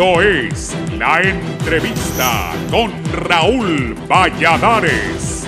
Esto es La Entrevista con Raúl Valladares.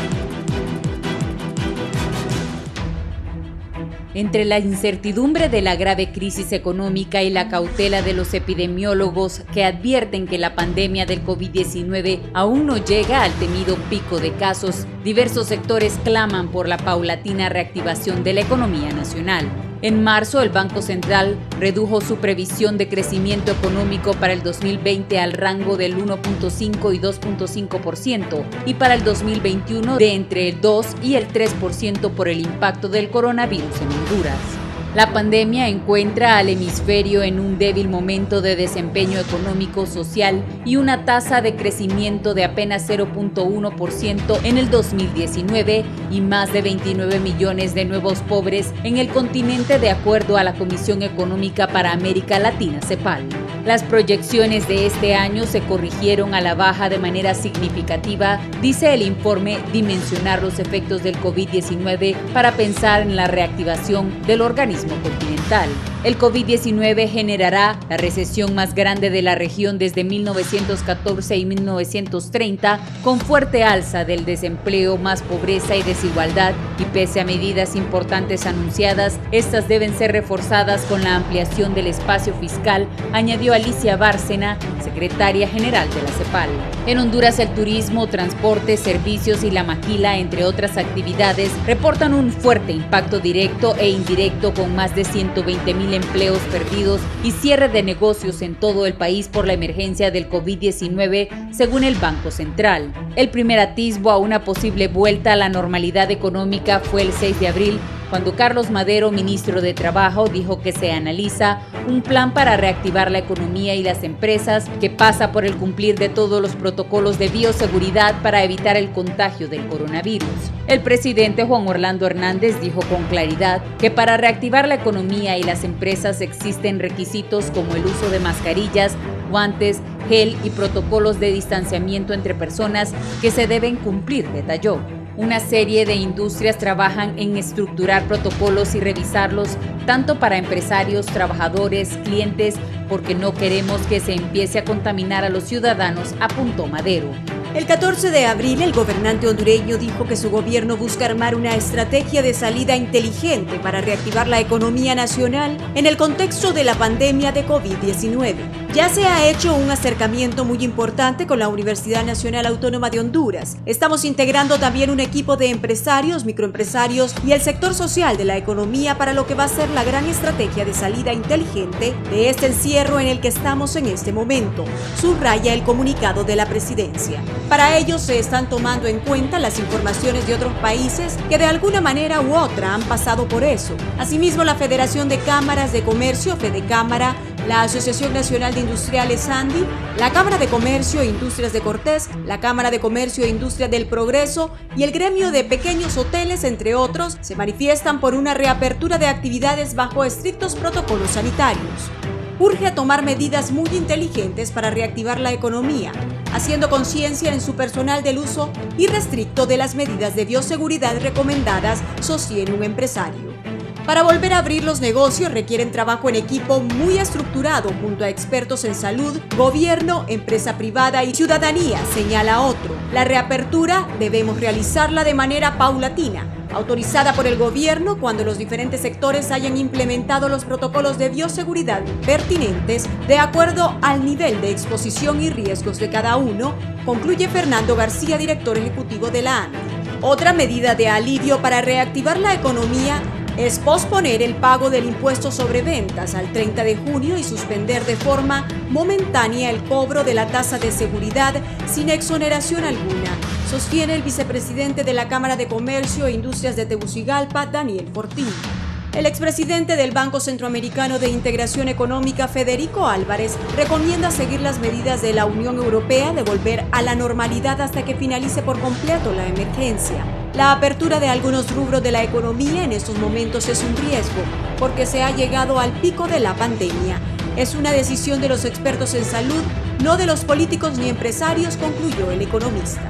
Entre la incertidumbre de la grave crisis económica y la cautela de los epidemiólogos que advierten que la pandemia del COVID-19 aún no llega al temido pico de casos, diversos sectores claman por la paulatina reactivación de la economía nacional. En marzo, el Banco Central redujo su previsión de crecimiento económico para el 2020 al rango del 1.5 y 2.5% y para el 2021 de entre el 2 y el 3% por el impacto del coronavirus en Honduras. La pandemia encuentra al hemisferio en un débil momento de desempeño económico social y una tasa de crecimiento de apenas 0.1% en el 2019 y más de 29 millones de nuevos pobres en el continente, de acuerdo a la Comisión Económica para América Latina, CEPAL. Las proyecciones de este año se corrigieron a la baja de manera significativa, dice el informe Dimensionar los efectos del COVID-19 para pensar en la reactivación del organismo continental. El COVID-19 generará la recesión más grande de la región desde 1914 y 1930, con fuerte alza del desempleo, más pobreza y desigualdad, y pese a medidas importantes anunciadas, estas deben ser reforzadas con la ampliación del espacio fiscal, añadió Alicia Bárcena, secretaria general de la CEPAL. En Honduras, el turismo, transporte, servicios y la maquila, entre otras actividades, reportan un fuerte impacto directo e indirecto, con más de 120,000 empleos perdidos y cierre de negocios en todo el país por la emergencia del COVID-19, según el Banco Central. El primer atisbo a una posible vuelta a la normalidad económica fue el 6 de abril, cuando Carlos Madero, ministro de Trabajo, dijo que se analiza un plan para reactivar la economía y las empresas que pasa por el cumplir de todos los protocolos de bioseguridad para evitar el contagio del coronavirus. El presidente Juan Orlando Hernández dijo con claridad que para reactivar la economía y las empresas existen requisitos como el uso de mascarillas, guantes, gel y protocolos de distanciamiento entre personas que se deben cumplir, detalló. Una serie de industrias trabajan en estructurar protocolos y revisarlos, tanto para empresarios, trabajadores, clientes, porque no queremos que se empiece a contaminar a los ciudadanos, apuntó Madero. El 14 de abril, el gobernante hondureño dijo que su gobierno busca armar una estrategia de salida inteligente para reactivar la economía nacional en el contexto de la pandemia de COVID-19. Ya se ha hecho un acercamiento muy importante con la Universidad Nacional Autónoma de Honduras. Estamos integrando también un equipo de empresarios, microempresarios y el sector social de la economía para lo que va a ser la gran estrategia de salida inteligente de este encierro en el que estamos en este momento, subraya el comunicado de la presidencia. Para ello se están tomando en cuenta las informaciones de otros países que de alguna manera u otra han pasado por eso. Asimismo, la Federación de Cámaras de Comercio, Fedecámara, la Asociación Nacional de Industriales ANDI, la Cámara de Comercio e Industrias de Cortés, la Cámara de Comercio e Industria del Progreso y el gremio de pequeños hoteles, entre otros, se manifiestan por una reapertura de actividades bajo estrictos protocolos sanitarios. Urge a tomar medidas muy inteligentes para reactivar la economía, haciendo conciencia en su personal del uso irrestricto de las medidas de bioseguridad recomendadas, sostiene un empresario. Para volver a abrir los negocios requieren trabajo en equipo muy estructurado junto a expertos en salud, gobierno, empresa privada y ciudadanía, señala otro. La reapertura debemos realizarla de manera paulatina, autorizada por el gobierno cuando los diferentes sectores hayan implementado los protocolos de bioseguridad pertinentes de acuerdo al nivel de exposición y riesgos de cada uno, concluye Fernando García, director ejecutivo de la ANDI. Otra medida de alivio para reactivar la economía es posponer el pago del impuesto sobre ventas al 30 de junio y suspender de forma momentánea el cobro de la tasa de seguridad sin exoneración alguna, sostiene el vicepresidente de la Cámara de Comercio e Industrias de Tegucigalpa, Daniel Fortín. El expresidente del Banco Centroamericano de Integración Económica, Federico Álvarez, recomienda seguir las medidas de la Unión Europea de volver a la normalidad hasta que finalice por completo la emergencia. La apertura de algunos rubros de la economía en estos momentos es un riesgo, porque se ha llegado al pico de la pandemia. Es una decisión de los expertos en salud, no de los políticos ni empresarios, concluyó el economista.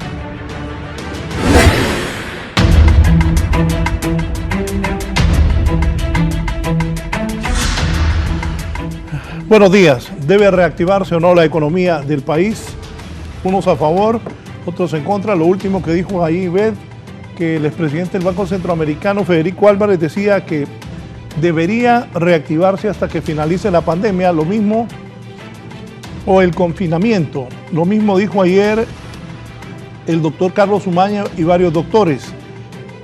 Buenos días. ¿Debe reactivarse o no la economía del país? Unos a favor, otros en contra. Lo último que dijo ahí, Beth, que el expresidente del Banco Centroamericano, Federico Álvarez, decía que debería reactivarse hasta que finalice la pandemia. Lo mismo, o el confinamiento. Lo mismo dijo ayer el doctor Carlos Umaña y varios doctores.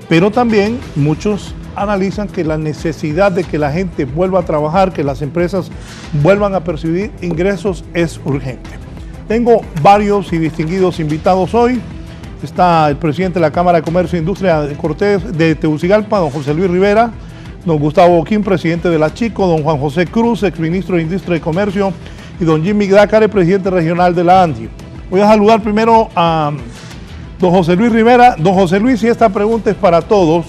Pero también muchos analizan que la necesidad de que la gente vuelva a trabajar, que las empresas vuelvan a percibir ingresos es urgente. Tengo varios y distinguidos invitados hoy. Está el presidente de la Cámara de Comercio e Industria de Tegucigalpa, don José Luis Rivera, don Gustavo Boquín, presidente de la Chico, don Juan José Cruz, exministro de Industria y Comercio, y don Jimmy Dácare, presidente regional de la ANDI. Voy a saludar primero a don José Luis Rivera. Don José Luis, y esta pregunta es para todos.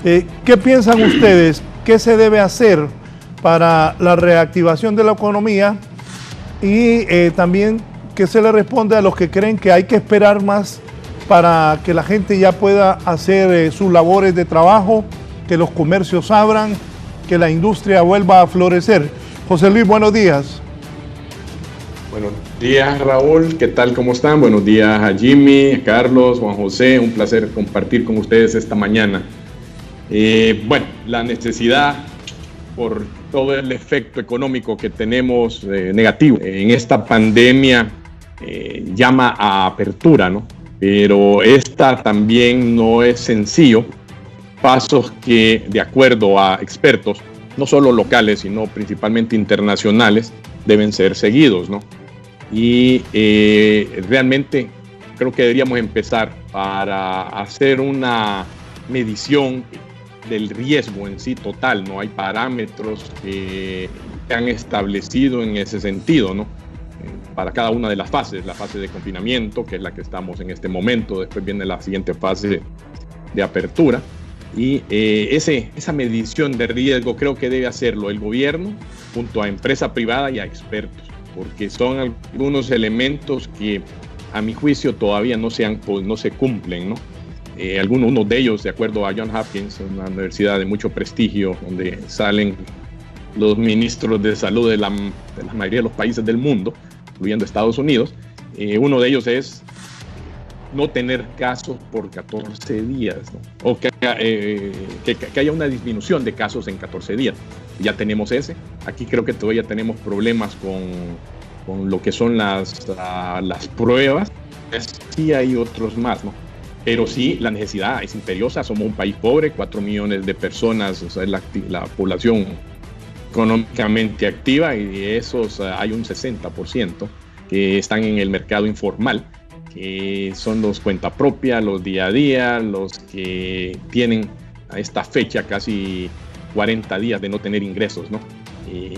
¿Qué piensan ustedes? ¿Qué se debe hacer para la reactivación de la economía? Y también, ¿qué se le responde a los que creen que hay que esperar más para que la gente ya pueda hacer sus labores de trabajo, que los comercios abran, que la industria vuelva a florecer? José Luis, buenos días. Buenos días, Raúl. ¿Qué tal? ¿Cómo están? Buenos días a Jimmy, a Carlos, Juan José. Un placer compartir con ustedes esta mañana. Bueno, la necesidad por todo el efecto económico que tenemos negativo en esta pandemia llama a apertura, ¿no? Pero esta también no es sencillo. Pasos que, de acuerdo a expertos, no solo locales, sino principalmente internacionales, deben ser seguidos, ¿no? Y realmente creo que deberíamos empezar para hacer una medición del riesgo en sí total, ¿no? Hay parámetros que se han establecido en ese sentido, ¿no? Para cada una de las fases, la fase de confinamiento, que es la que estamos en este momento, después viene la siguiente fase de apertura, y esa medición de riesgo creo que debe hacerlo el gobierno junto a empresa privada y a expertos, porque son algunos elementos que a mi juicio todavía no se cumplen, ¿no? Uno de ellos, de acuerdo a Johns Hopkins, una universidad de mucho prestigio, donde salen los ministros de salud de la mayoría de los países del mundo, incluyendo Estados Unidos, uno de ellos es no tener casos por 14 días, ¿no? O que haya una disminución de casos en 14 días. Ya tenemos ese. Aquí creo que todavía tenemos problemas con lo que son las pruebas. Sí hay otros más, ¿no? Pero sí, la necesidad es imperiosa. Somos un país pobre, 4 millones de personas, o sea, es la población económicamente activa, y de esos hay un 60% que están en el mercado informal, que son los cuenta propia, los día a día, los que tienen a esta fecha casi 40 días de no tener ingresos, ¿no?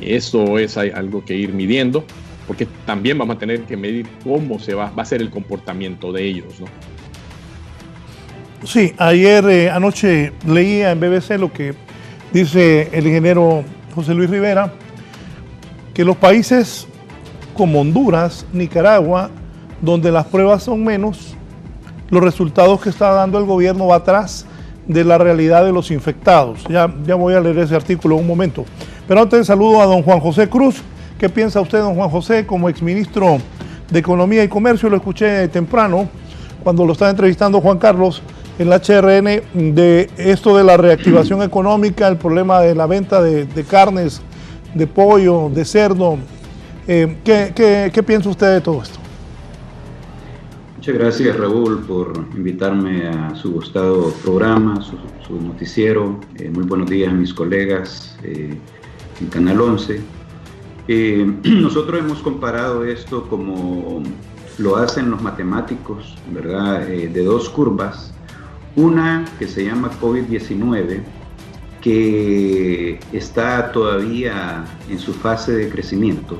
Eso es algo que ir midiendo, porque también vamos a tener que medir cómo va a ser el comportamiento de ellos, ¿no? Sí, ayer, anoche leía en BBC lo que dice el ingeniero José Luis Rivera, que los países como Honduras, Nicaragua, donde las pruebas son menos, los resultados que está dando el gobierno va atrás de la realidad de los infectados. Ya voy a leer ese artículo en un momento. Pero antes saludo a don Juan José Cruz. ¿Qué piensa usted, don Juan José, como exministro de Economía y Comercio? Lo escuché temprano cuando lo estaba entrevistando Juan Carlos en la HRN, de esto de la reactivación económica, el problema de la venta de carnes, de pollo, de cerdo. ¿Qué piensa usted de todo esto? Muchas gracias, Raúl, por invitarme a su gustado programa, su noticiero. Muy buenos días a mis colegas en Canal 11. Nosotros hemos comparado esto como lo hacen los matemáticos, ¿verdad? De dos curvas. Una que se llama COVID-19, que está todavía en su fase de crecimiento,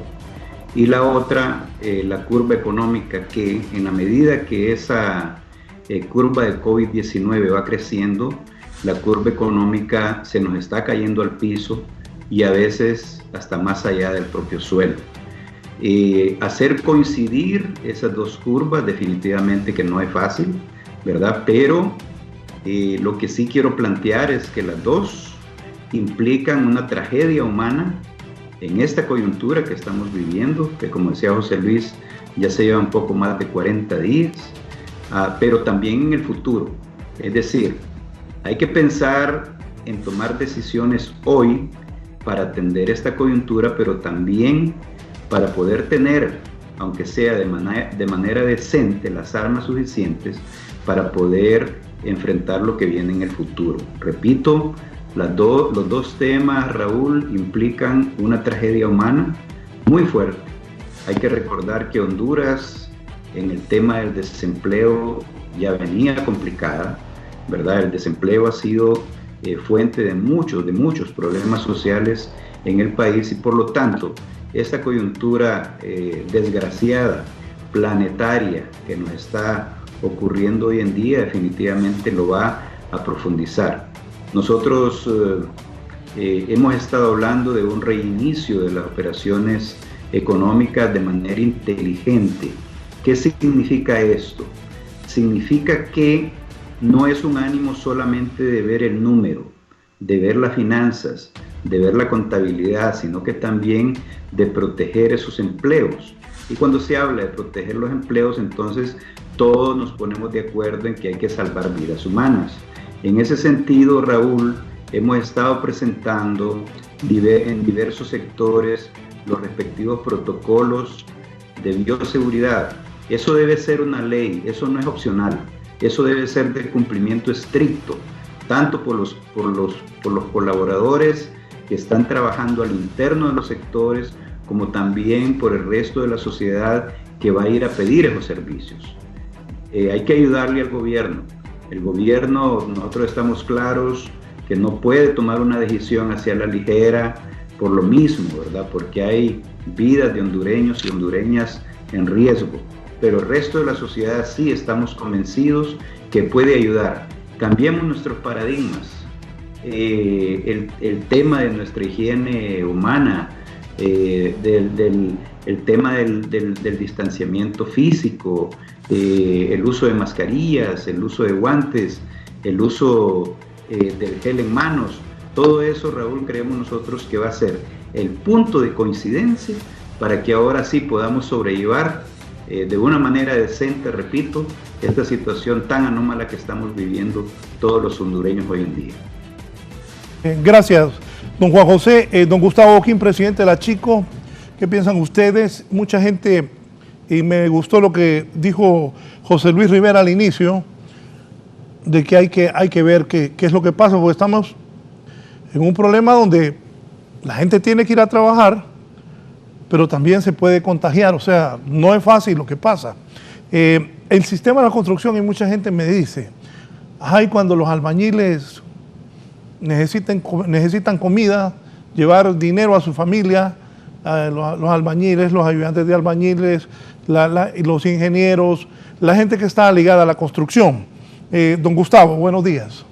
y la otra, la curva económica, que en la medida que esa curva de COVID-19 va creciendo, la curva económica se nos está cayendo al piso y a veces hasta más allá del propio suelo. Hacer coincidir esas dos curvas definitivamente que no es fácil, ¿verdad? Pero lo que sí quiero plantear es que las dos implican una tragedia humana en esta coyuntura que estamos viviendo, que como decía José Luis, ya se lleva un poco más de 40 días, pero también en el futuro. Es decir, hay que pensar en tomar decisiones hoy para atender esta coyuntura, pero también para poder tener, aunque sea de manera decente, las armas suficientes para poder enfrentar lo que viene en el futuro. Repito, los dos temas, Raúl, implican una tragedia humana muy fuerte. Hay que recordar que Honduras, en el tema del desempleo, ya venía complicada, ¿verdad? El desempleo ha sido fuente de muchos problemas sociales en el país y por lo tanto, esta coyuntura desgraciada, planetaria, que nos está ocurriendo hoy en día, definitivamente lo va a profundizar. Nosotros hemos estado hablando de un reinicio de las operaciones económicas de manera inteligente. ¿Qué significa esto? Significa que no es un ánimo solamente de ver el número, de ver las finanzas, de ver la contabilidad, sino que también de proteger esos empleos. Y cuando se habla de proteger los empleos, entonces todos nos ponemos de acuerdo en que hay que salvar vidas humanas. En ese sentido, Raúl, hemos estado presentando en diversos sectores los respectivos protocolos de bioseguridad. Eso debe ser una ley, eso no es opcional, eso debe ser de cumplimiento estricto, tanto por los colaboradores que están trabajando al interno de los sectores, como también por el resto de la sociedad que va a ir a pedir esos servicios. Hay que ayudarle al gobierno. El gobierno, nosotros estamos claros que no puede tomar una decisión hacia la ligera por lo mismo, ¿verdad? Porque hay vidas de hondureños y hondureñas en riesgo. Pero el resto de la sociedad sí estamos convencidos que puede ayudar. Cambiemos nuestros paradigmas. El tema de nuestra higiene humana, el tema del distanciamiento físico, el uso de mascarillas, el uso de guantes, el uso del gel en manos, todo eso, Raúl, creemos nosotros que va a ser el punto de coincidencia para que ahora sí podamos sobrellevar de una manera decente, repito, esta situación tan anómala que estamos viviendo todos los hondureños hoy en día. Gracias, don Juan José. Don Gustavo Boquín, presidente de la Chico, ¿qué piensan ustedes? Mucha gente, y me gustó lo que dijo José Luis Rivera al inicio, de que hay que ver qué es lo que pasa, porque estamos en un problema donde la gente tiene que ir a trabajar, pero también se puede contagiar, o sea, no es fácil lo que pasa. El sistema de la construcción, y mucha gente me dice, ay, cuando los albañiles necesitan comida, llevar dinero a su familia, los albañiles, los ayudantes de albañiles, los ingenieros, la gente que está ligada a la construcción. Don Gustavo, buenos días.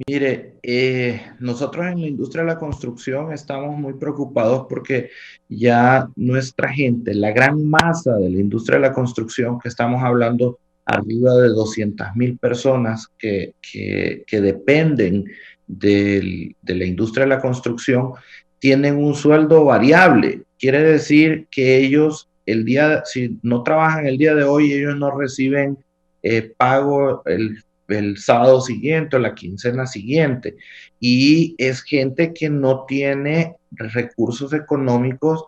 Mire, nosotros en la industria de la construcción estamos muy preocupados porque ya nuestra gente, la gran masa de la industria de la construcción, que estamos hablando arriba de 200,000 personas que dependen de la industria de la construcción, tienen un sueldo variable. Quiere decir que ellos, si no trabajan el día de hoy, ellos no reciben pago el sábado siguiente o la quincena siguiente. Y es gente que no tiene recursos económicos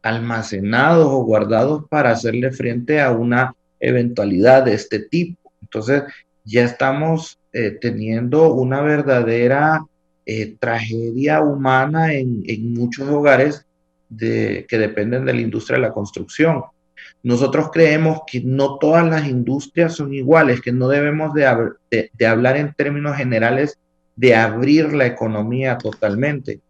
almacenados o guardados para hacerle frente a una eventualidad de este tipo. Entonces, ya estamos teniendo una verdadera tragedia humana en muchos hogares que dependen de la industria de la construcción. Nosotros creemos que no todas las industrias son iguales, que no debemos de hablar en términos generales de abrir la economía totalmente.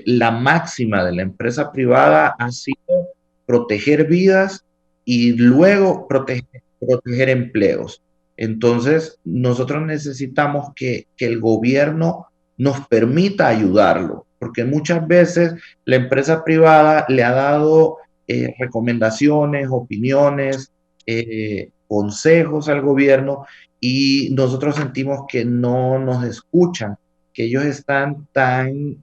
La máxima de la empresa privada ha sido proteger vidas y luego proteger empleos. Entonces, nosotros necesitamos que el gobierno nos permita ayudarlo, porque muchas veces la empresa privada le ha dado recomendaciones, opiniones, consejos al gobierno, y nosotros sentimos que no nos escuchan, que ellos están tan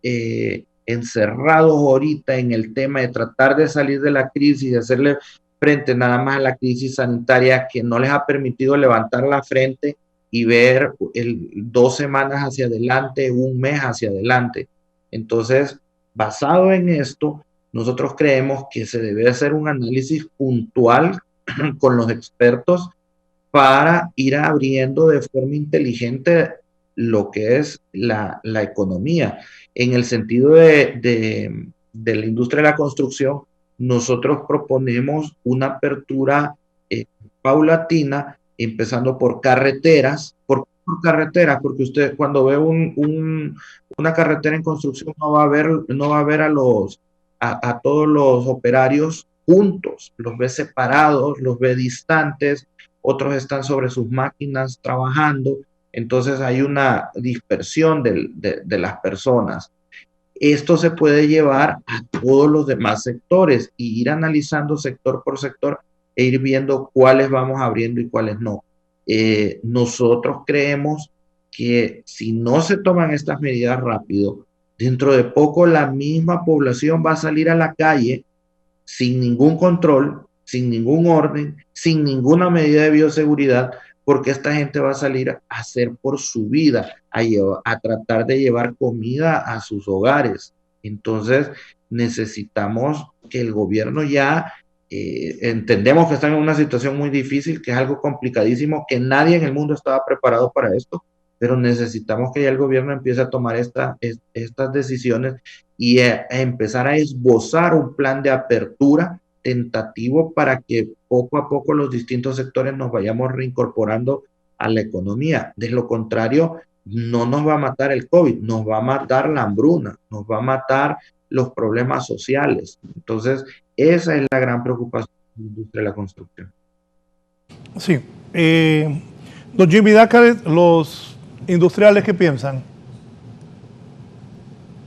encerrados ahorita en el tema de tratar de salir de la crisis, de hacerle frente nada más a la crisis sanitaria, que no les ha permitido levantar la frente y ver 2 semanas hacia adelante, un mes hacia adelante. Entonces, basado en esto, nosotros creemos que se debe hacer un análisis puntual con los expertos para ir abriendo de forma inteligente lo que es la economía. En el sentido de la industria de la construcción, nosotros proponemos una apertura paulatina, empezando por carreteras. ¿Por qué por carreteras? Porque usted cuando ve una carretera en construcción no va a ver a todos los operarios juntos, los ve separados, los ve distantes, otros están sobre sus máquinas trabajando, entonces hay una dispersión de las personas. Esto se puede llevar a todos los demás sectores y ir analizando sector por sector e ir viendo cuáles vamos abriendo y cuáles no. Nosotros creemos que si no se toman estas medidas rápido, dentro de poco la misma población va a salir a la calle sin ningún control, sin ningún orden, sin ninguna medida de bioseguridad, porque esta gente va a salir a hacer por su vida, a tratar de llevar comida a sus hogares. Entonces, necesitamos que el gobierno ya, entendemos que están en una situación muy difícil, que es algo complicadísimo, que nadie en el mundo estaba preparado para esto, pero necesitamos que ya el gobierno empiece a tomar estas decisiones y a empezar a esbozar un plan de apertura tentativo para que poco a poco los distintos sectores nos vayamos reincorporando a la economía. De lo contrario, no nos va a matar el COVID, nos va a matar la hambruna, nos va a matar los problemas sociales. Entonces, esa es la gran preocupación de la industria de la construcción. Sí. Don Jimmy Dácares, los industriales, ¿qué piensan?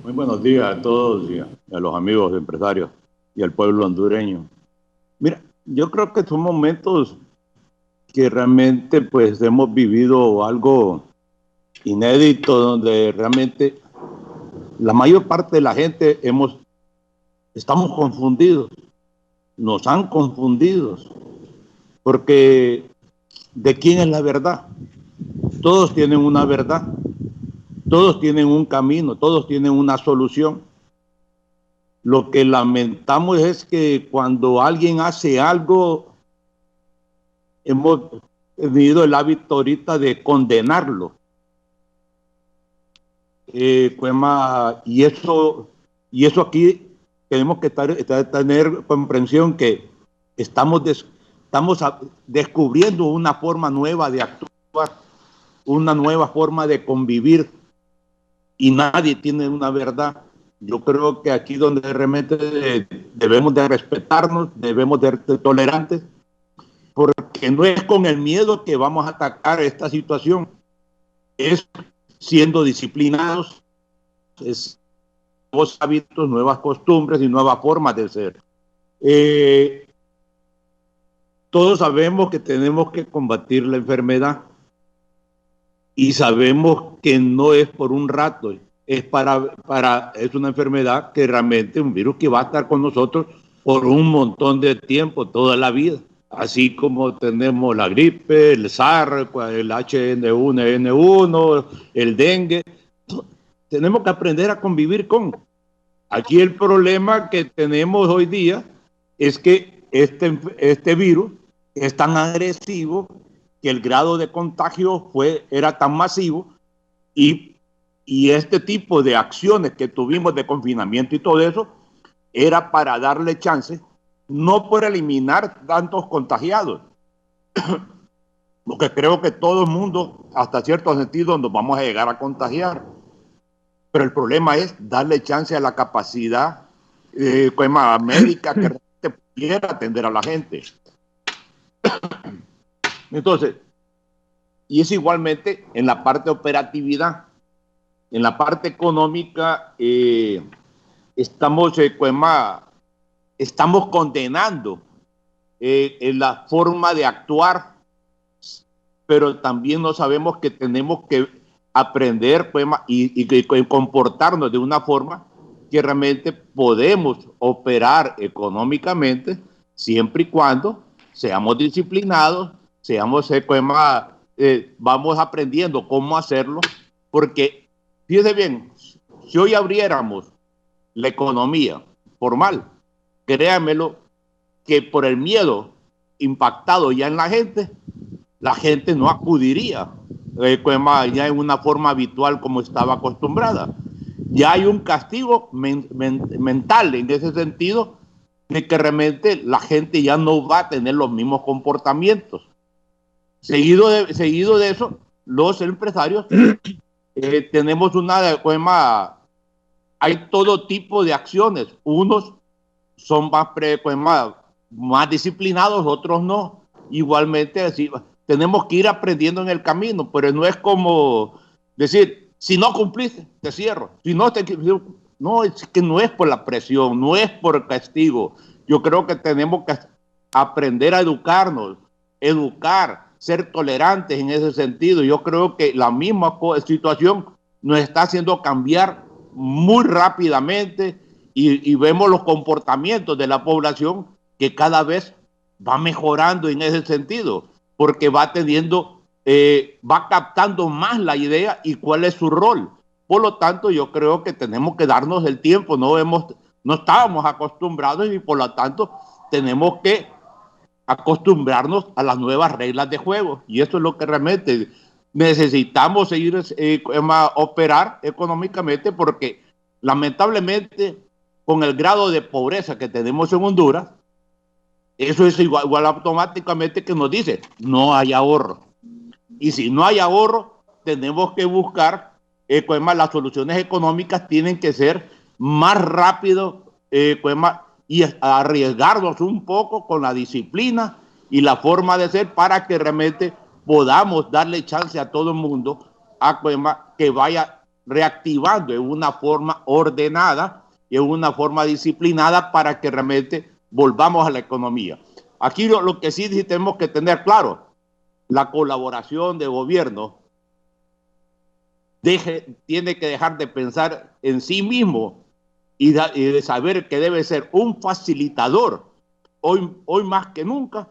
Muy buenos días a todos y a los amigos empresarios y al pueblo hondureño. Mira, yo creo que son momentos que realmente pues hemos vivido algo inédito, donde realmente la mayor parte de la gente estamos confundidos, nos han confundido, porque ¿de quién es la verdad? Todos tienen una verdad, todos tienen un camino, todos tienen una solución. Lo que lamentamos es que cuando alguien hace algo, hemos tenido el hábito ahorita de condenarlo. Y eso aquí tenemos que tener comprensión que estamos descubriendo una forma nueva de actuar, una nueva forma de convivir, y nadie tiene una verdad. Yo creo que aquí donde realmente debemos de respetarnos, debemos de ser tolerantes, porque no es con el miedo que vamos a atacar esta situación, es siendo disciplinados, es nuevos hábitos, nuevas costumbres y nuevas formas de ser. Todos sabemos que tenemos que combatir la enfermedad y sabemos que no es por un rato, es es una enfermedad que realmente un virus que va a estar con nosotros por un montón de tiempo, toda la vida. Así como tenemos la gripe, el SARS, el H1N1, el dengue, tenemos que aprender a convivir con. Aquí el problema que tenemos hoy día es que este virus es tan agresivo que el grado de contagio era tan masivo y este tipo de acciones que tuvimos de confinamiento y todo eso era para darle chance, no por eliminar tantos contagiados, porque creo que todo el mundo, hasta cierto sentido, nos vamos a llegar a contagiar. Pero el problema es darle chance a la capacidad médica que realmente pudiera atender a la gente. Entonces, y es igualmente en la parte de operatividad. En la parte económica estamos condenando la forma de actuar pero también no sabemos que tenemos que aprender pues, y comportarnos de una forma que realmente podemos operar económicamente siempre y cuando seamos disciplinados, vamos aprendiendo cómo hacerlo, porque fíjense bien, si hoy abriéramos la economía formal, créanmelo que por el miedo impactado ya en la gente no acudiría ya en una forma habitual como estaba acostumbrada. Ya hay un castigo mental en ese sentido de que realmente la gente ya no va a tener los mismos comportamientos. Seguido de eso, los empresarios tenemos hay todo tipo de acciones. Unos son más disciplinados, otros no. Igualmente, así, tenemos que ir aprendiendo en el camino, pero no es como decir, si no cumpliste, te cierro. No, es que no es por la presión, no es por el castigo. Yo creo que tenemos que aprender a educarnos, ser tolerantes en ese sentido. Yo creo que la misma situación nos está haciendo cambiar muy rápidamente y vemos los comportamientos de la población que cada vez va mejorando en ese sentido, porque va captando más la idea y cuál es su rol. Por lo tanto, yo creo que tenemos que darnos el tiempo, no estábamos acostumbrados y por lo tanto tenemos que acostumbrarnos a las nuevas reglas de juego, y eso es lo que realmente necesitamos seguir operar económicamente, porque lamentablemente con el grado de pobreza que tenemos en Honduras, eso es igual automáticamente que nos dice no hay ahorro, y si no hay ahorro tenemos que buscar las soluciones económicas tienen que ser más rápido y arriesgarnos un poco con la disciplina y la forma de ser para que realmente podamos darle chance a todo el mundo a que vaya reactivando en una forma ordenada y en una forma disciplinada para que realmente volvamos a la economía. Aquí lo que sí tenemos que tener claro, la colaboración de gobierno tiene que dejar de pensar en sí mismo y de saber que debe ser un facilitador hoy más que nunca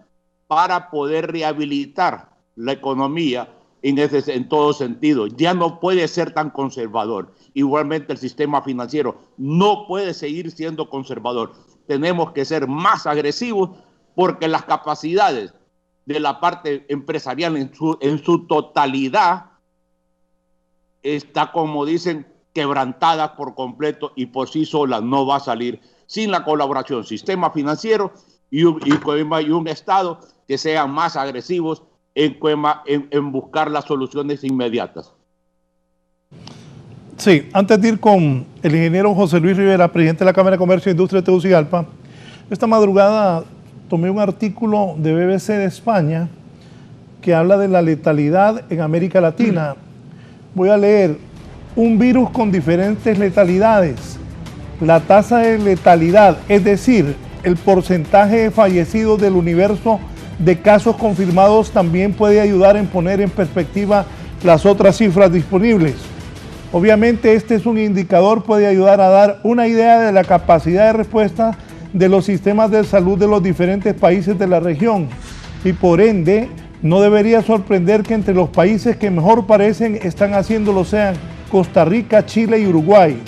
para poder rehabilitar la economía en todo sentido. Ya no puede ser tan conservador. Igualmente el sistema financiero no puede seguir siendo conservador. Tenemos que ser más agresivos porque las capacidades de la parte empresarial en su totalidad está, como dicen, quebrantada por completo y por sí sola no va a salir sin la colaboración sistema financiero y un Estado que sean más agresivos en buscar las soluciones inmediatas. Sí, antes de ir con el ingeniero José Luis Rivera, presidente de la Cámara de Comercio e Industria de Tegucigalpa, esta madrugada tomé un artículo de BBC de España que habla de la letalidad en América Latina. Voy a leer: un virus con diferentes letalidades. La tasa de letalidad, es decir, el porcentaje de fallecidos del universo de casos confirmados, también puede ayudar en poner en perspectiva las otras cifras disponibles. Obviamente este es un indicador, puede ayudar a dar una idea de la capacidad de respuesta de los sistemas de salud de los diferentes países de la región y por ende no debería sorprender que entre los países que mejor parecen están haciéndolo sean Costa Rica, Chile y Uruguay.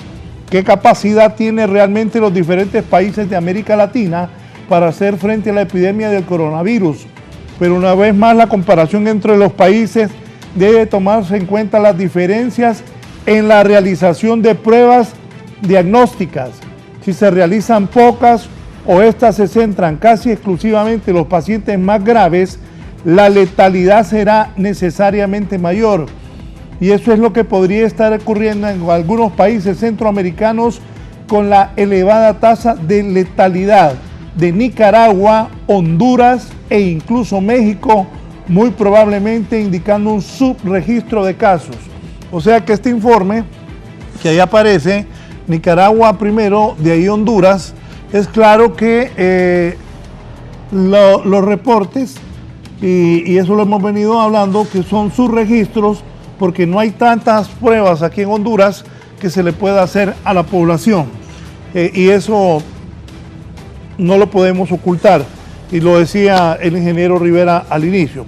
¿Qué capacidad tienen realmente los diferentes países de América Latina para hacer frente a la epidemia del coronavirus? Pero una vez más, la comparación entre los países debe tomarse en cuenta las diferencias en la realización de pruebas diagnósticas. Si se realizan pocas o estas se centran casi exclusivamente en los pacientes más graves, la letalidad será necesariamente mayor. Y eso es lo que podría estar ocurriendo en algunos países centroamericanos con la elevada tasa de letalidad de Nicaragua, Honduras e incluso México, muy probablemente indicando un subregistro de casos. O sea que este informe, que ahí aparece, Nicaragua primero, de ahí Honduras, es claro que los reportes y eso lo hemos venido hablando, que son sus registros, porque no hay tantas pruebas aquí en Honduras que se le pueda hacer a la población. Y eso no lo podemos ocultar, y lo decía el ingeniero Rivera al inicio.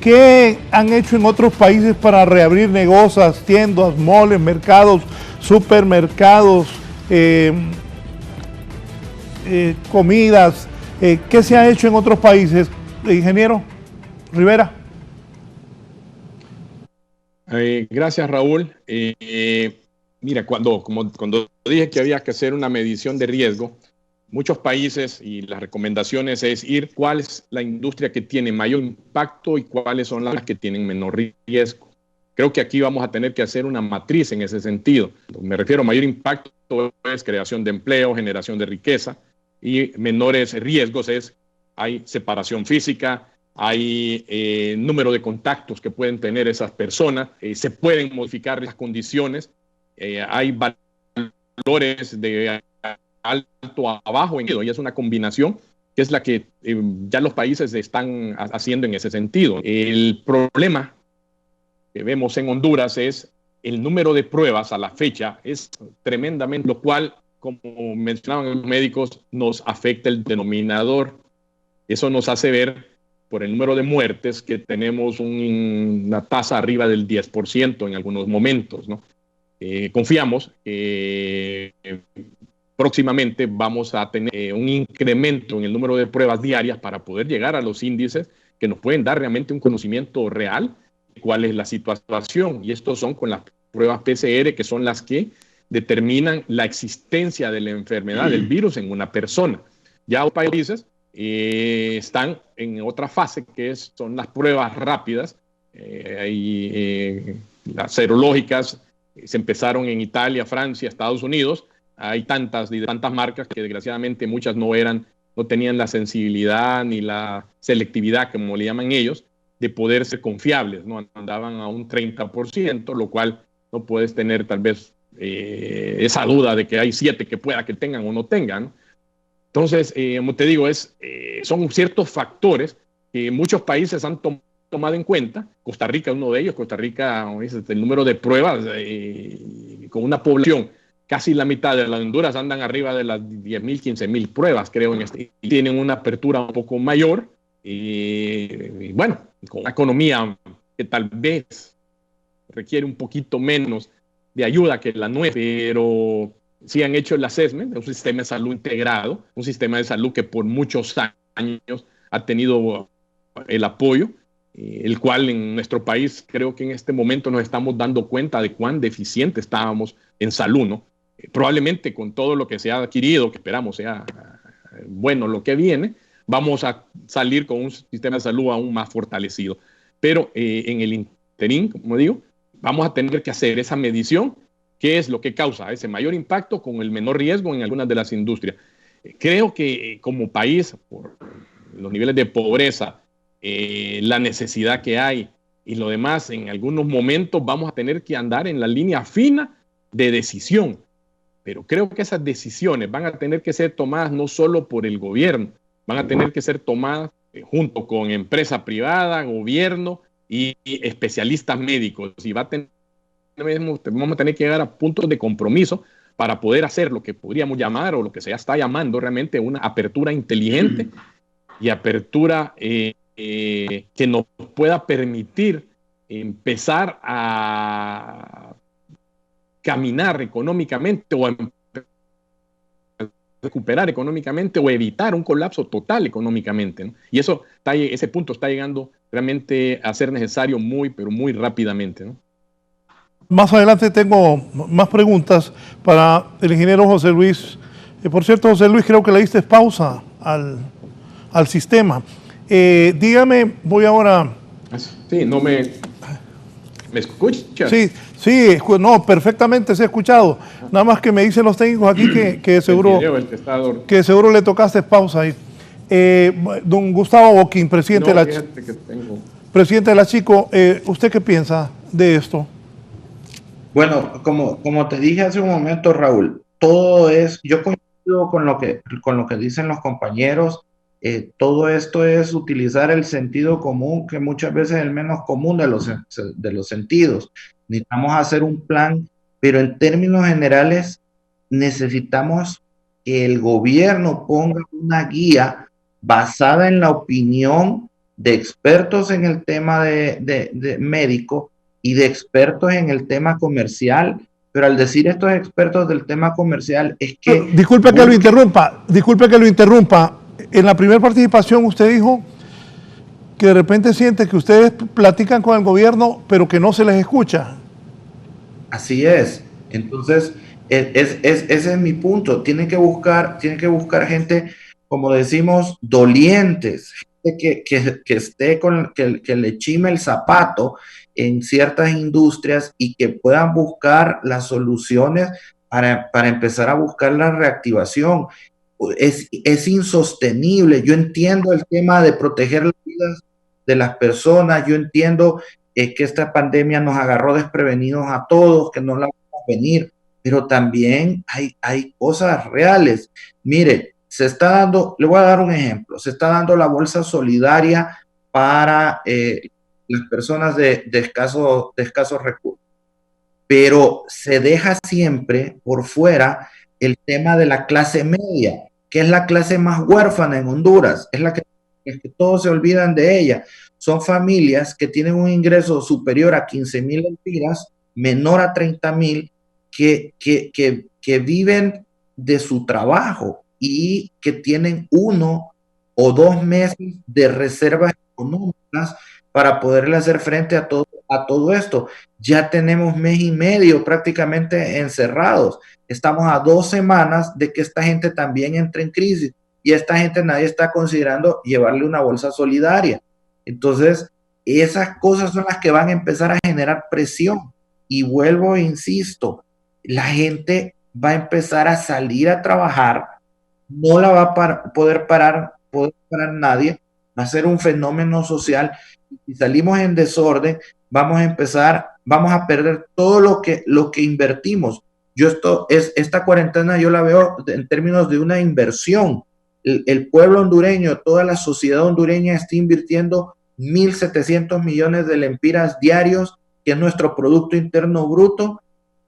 ¿Qué han hecho en otros países para reabrir negocios, tiendas, moles, mercados, supermercados, comidas? ¿Qué se ha hecho en otros países, ingeniero Rivera? Gracias, Raúl. Mira, cuando dije que había que hacer una medición de riesgo, muchos países, y las recomendaciones es ir cuál es la industria que tiene mayor impacto y cuáles son las que tienen menor riesgo. Creo que aquí vamos a tener que hacer una matriz en ese sentido. Me refiero a mayor impacto es creación de empleo, generación de riqueza, y menores riesgos es hay separación física, hay número de contactos que pueden tener esas personas, se pueden modificar las condiciones, hay valores de alto a bajo, y es una combinación que es la que ya los países están haciendo en ese sentido. El problema que vemos en Honduras es el número de pruebas a la fecha es tremendamente, lo cual, como mencionaban los médicos, nos afecta el denominador. Eso nos hace ver, por el número de muertes, que tenemos una tasa arriba del 10% en algunos momentos, ¿no? Confiamos que próximamente vamos a tener un incremento en el número de pruebas diarias para poder llegar a los índices que nos pueden dar realmente un conocimiento real de cuál es la situación. Y estos son con las pruebas PCR, que son las que determinan la existencia de la enfermedad del virus en una persona. Ya los países están en otra fase, que son las pruebas rápidas. Las serológicas se empezaron en Italia, Francia, Estados Unidos. Hay tantas marcas que desgraciadamente muchas no tenían la sensibilidad ni la selectividad, como le llaman ellos, de poder ser confiables, ¿no? Andaban a un 30%, lo cual no puedes tener tal vez esa duda de que hay 7 que pueda que tengan o no tengan. Entonces, como te digo, son ciertos factores que muchos países han tomado en cuenta. Costa Rica es uno de ellos. Costa Rica, el número de pruebas con una población casi la mitad de las Honduras andan arriba de las 10.000, 15.000 pruebas, creo, y tienen una apertura un poco mayor, y bueno, con una economía que tal vez requiere un poquito menos de ayuda que la nuestra, pero sí han hecho el assessment de un sistema de salud integrado, un sistema de salud que por muchos años ha tenido el apoyo, el cual en nuestro país creo que en este momento nos estamos dando cuenta de cuán deficiente estábamos en salud, ¿no? Probablemente con todo lo que se ha adquirido, que esperamos sea bueno lo que viene, vamos a salir con un sistema de salud aún más fortalecido. Pero en el interín, como digo, vamos a tener que hacer esa medición, qué es lo que causa ese mayor impacto con el menor riesgo en algunas de las industrias. Creo que como país, por los niveles de pobreza, la necesidad que hay y lo demás, en algunos momentos vamos a tener que andar en la línea fina de decisión. Pero creo que esas decisiones van a tener que ser tomadas no solo por el gobierno, van a tener que ser tomadas junto con empresa privada, gobierno y especialistas médicos. Y vamos a tener que llegar a puntos de compromiso para poder hacer lo que podríamos llamar, o lo que se ya está llamando realmente, una apertura inteligente y apertura que nos pueda permitir empezar a caminar económicamente o recuperar económicamente o evitar un colapso total económicamente, ¿no? Y ese punto está llegando realmente a ser necesario pero muy rápidamente, ¿no? Más adelante tengo más preguntas para el ingeniero José Luis. Por cierto, José Luis, creo que le diste pausa al sistema. Dígame, voy ahora... Sí, no me escuchas. Sí, no, perfectamente se ha escuchado. Nada más que me dicen los técnicos aquí que seguro le tocaste pausa ahí. Don Gustavo Boquín, presidente de la Chico, ¿usted qué piensa de esto? Bueno, como te dije hace un momento, Raúl, yo coincido con lo que dicen los compañeros. todo esto es utilizar el sentido común, que muchas veces es el menos común de los sentidos. Necesitamos hacer un plan, pero en términos generales necesitamos que el gobierno ponga una guía basada en la opinión de expertos en el tema de médico y de expertos en el tema comercial. Pero al decir estos expertos del tema comercial es que... Disculpe que lo interrumpa. En la primera participación usted dijo que de repente siente que ustedes platican con el gobierno, pero que no se les escucha. Así es. Entonces, ese es mi punto. Tienen que buscar gente, como decimos, dolientes, gente que esté que le chime el zapato en ciertas industrias y que puedan buscar las soluciones para empezar a buscar la reactivación. Es insostenible. Yo entiendo el tema de proteger las vidas de las personas, yo entiendo que esta pandemia nos agarró desprevenidos a todos, que no la vamos a venir, pero también hay cosas reales. Mire, se está dando, le voy a dar un ejemplo, se está dando la bolsa solidaria para las personas de escasos recursos, pero se deja siempre por fuera el tema de la clase media, que es la clase más huérfana en Honduras, es la que todos se olvidan de ella. Son familias que tienen un ingreso superior a 15,000 lempiras, menor a 30,000, que viven de su trabajo y que tienen 1 o 2 meses de reservas económicas para poderle hacer frente a todo esto. Ya tenemos 1.5 meses prácticamente encerrados. Estamos a 2 semanas de que esta gente también entre en crisis y esta gente nadie está considerando llevarle una bolsa solidaria. Entonces, esas cosas son las que van a empezar a generar presión. Y vuelvo e insisto, la gente va a empezar a salir a trabajar, no la va a poder parar nadie, va a ser un fenómeno social. Si salimos en desorden, vamos a perder todo lo que invertimos. Esta cuarentena yo la veo en términos de una inversión. El pueblo hondureño, toda la sociedad hondureña está invirtiendo 1.700 millones de lempiras diarios, que es nuestro Producto Interno Bruto,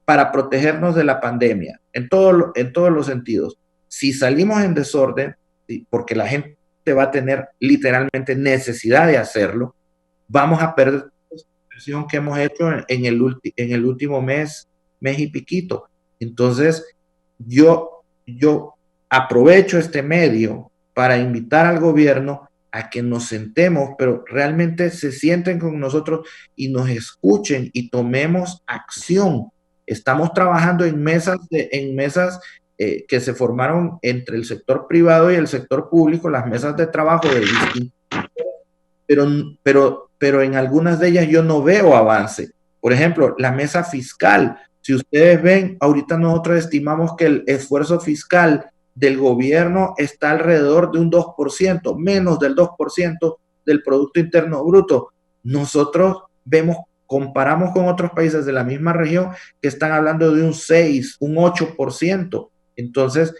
para protegernos de la pandemia, en todos los sentidos. Si salimos en desorden, porque la gente va a tener literalmente necesidad de hacerlo, vamos a perder la inversión que hemos hecho en el último mes y piquito. Entonces, yo aprovecho este medio para invitar al gobierno a que nos sentemos, pero realmente se sienten con nosotros y nos escuchen y tomemos acción. Estamos trabajando en mesas que se formaron entre el sector privado y el sector público, las mesas de trabajo de distintos, pero en algunas de ellas yo no veo avance. Por ejemplo, la mesa fiscal. Si ustedes ven, ahorita nosotros estimamos que el esfuerzo fiscal del gobierno está alrededor de un 2%, menos del 2% del Producto Interno Bruto. Nosotros comparamos con otros países de la misma región que están hablando de un 6, un 8%. Entonces,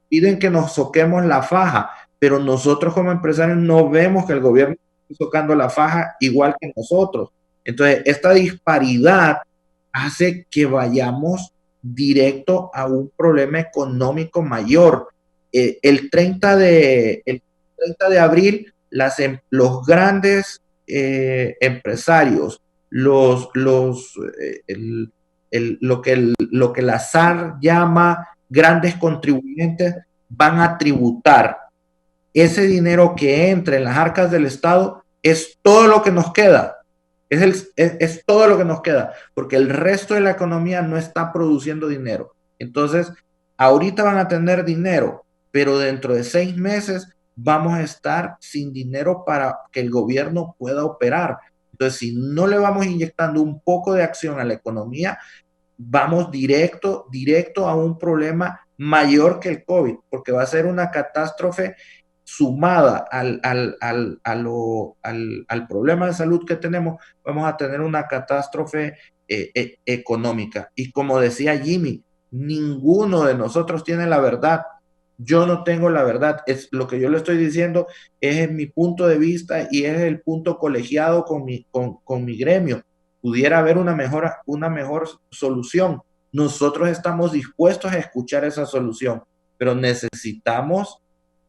piden que nos soquemos la faja, pero nosotros como empresarios no vemos que el gobierno esté socando la faja igual que nosotros. Entonces, esta disparidad hace que vayamos directo a un problema económico mayor. El 30 de abril, los grandes empresarios, lo que la SAR llama grandes contribuyentes, van a tributar. Ese dinero que entra en las arcas del Estado es todo lo que nos queda. Es todo lo que nos queda, porque el resto de la economía no está produciendo dinero. Entonces, ahorita van a tener dinero, pero dentro de 6 meses vamos a estar sin dinero para que el gobierno pueda operar. Entonces, si no le vamos inyectando un poco de acción a la economía, vamos directo a un problema mayor que el COVID, porque va a ser una catástrofe sumada al problema de salud que tenemos. Vamos a tener una catástrofe económica. Y como decía Jimmy, ninguno de nosotros tiene la verdad. Yo no tengo la verdad, es lo que yo le estoy diciendo, es mi punto de vista y es el punto colegiado con mi gremio. Pudiera haber una mejor solución. Nosotros estamos dispuestos a escuchar esa solución, pero necesitamos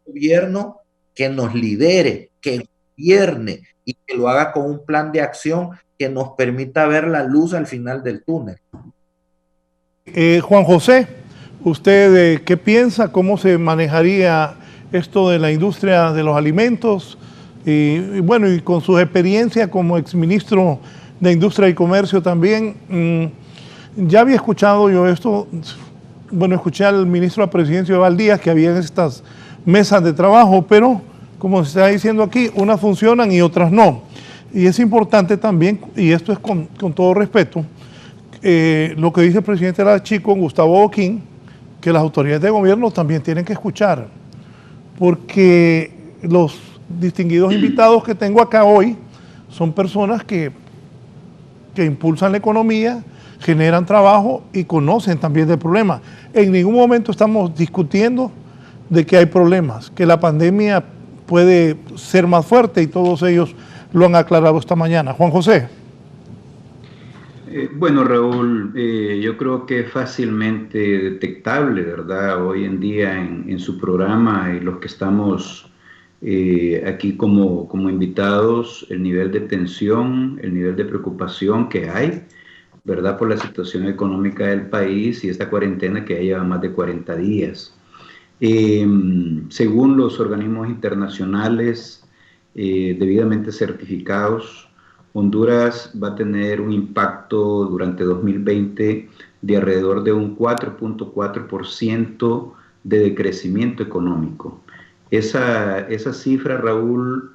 un gobierno que nos lidere, que gobierne y que lo haga con un plan de acción que nos permita ver la luz al final del túnel. Juan José, ¿usted qué piensa? ¿Cómo se manejaría esto de la industria de los alimentos? Y bueno, y con su experiencia como exministro de Industria y Comercio también, ya había escuchado yo esto, bueno, escuché al ministro de la Presidencia, Eval Díaz, que había estas mesas de trabajo, pero como se está diciendo aquí, unas funcionan y otras no. Y es importante también, y esto es con todo respeto, lo que dice el presidente de la Chico, Gustavo Boquín, que las autoridades de gobierno también tienen que escuchar, porque los distinguidos invitados que tengo acá hoy son personas que impulsan la economía, generan trabajo y conocen también del problema. En ningún momento estamos discutiendo de que hay problemas, que la pandemia puede ser más fuerte y todos ellos lo han aclarado esta mañana. Juan José. Bueno, Raúl, yo creo que es fácilmente detectable, ¿verdad? Hoy en día en su programa y los que estamos aquí como invitados, el nivel de tensión, el nivel de preocupación que hay, ¿verdad? Por la situación económica del país y esta cuarentena que ya lleva más de 40 días. Según los organismos internacionales debidamente certificados, Honduras va a tener un impacto durante 2020 de alrededor de un 4.4% de decrecimiento económico. Esa cifra, Raúl,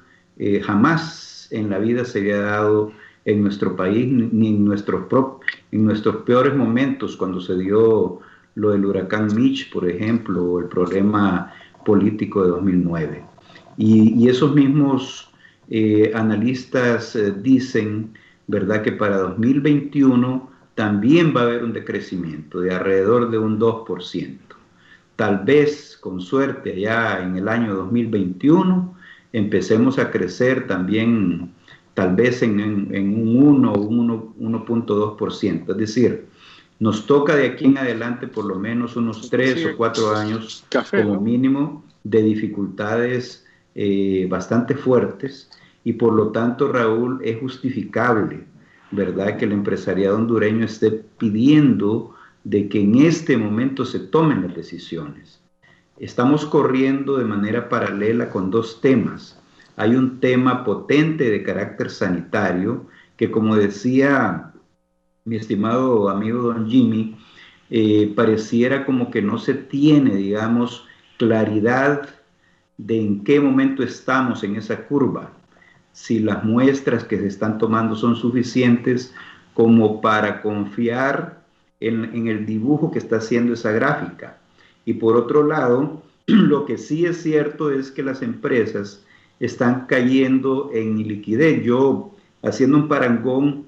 jamás en la vida se había dado en nuestro país, ni en nuestros peores momentos, cuando se dio lo del huracán Mitch, por ejemplo, o el problema político de 2009. Y esos mismos analistas dicen, ¿verdad?, que para 2021 también va a haber un decrecimiento de alrededor de un 2%. Tal vez, con suerte, allá en el año 2021 empecemos a crecer también, tal vez en un 1 o 1.2%. Es decir, nos toca de aquí en adelante por lo menos unos 3 o 4 años como mínimo de dificultades bastante fuertes, y por lo tanto, Raúl, es justificable, ¿verdad?, que el empresariado hondureño esté pidiendo de que en este momento se tomen las decisiones. Estamos corriendo de manera paralela con dos temas. Hay un tema potente de carácter sanitario que, como decía mi estimado amigo don Jimmy, pareciera como que no se tiene, digamos, claridad de en qué momento estamos en esa curva, si las muestras que se están tomando son suficientes como para confiar en el dibujo que está haciendo esa gráfica. Y por otro lado, lo que sí es cierto es que las empresas están cayendo en iliquidez. Yo, haciendo un parangón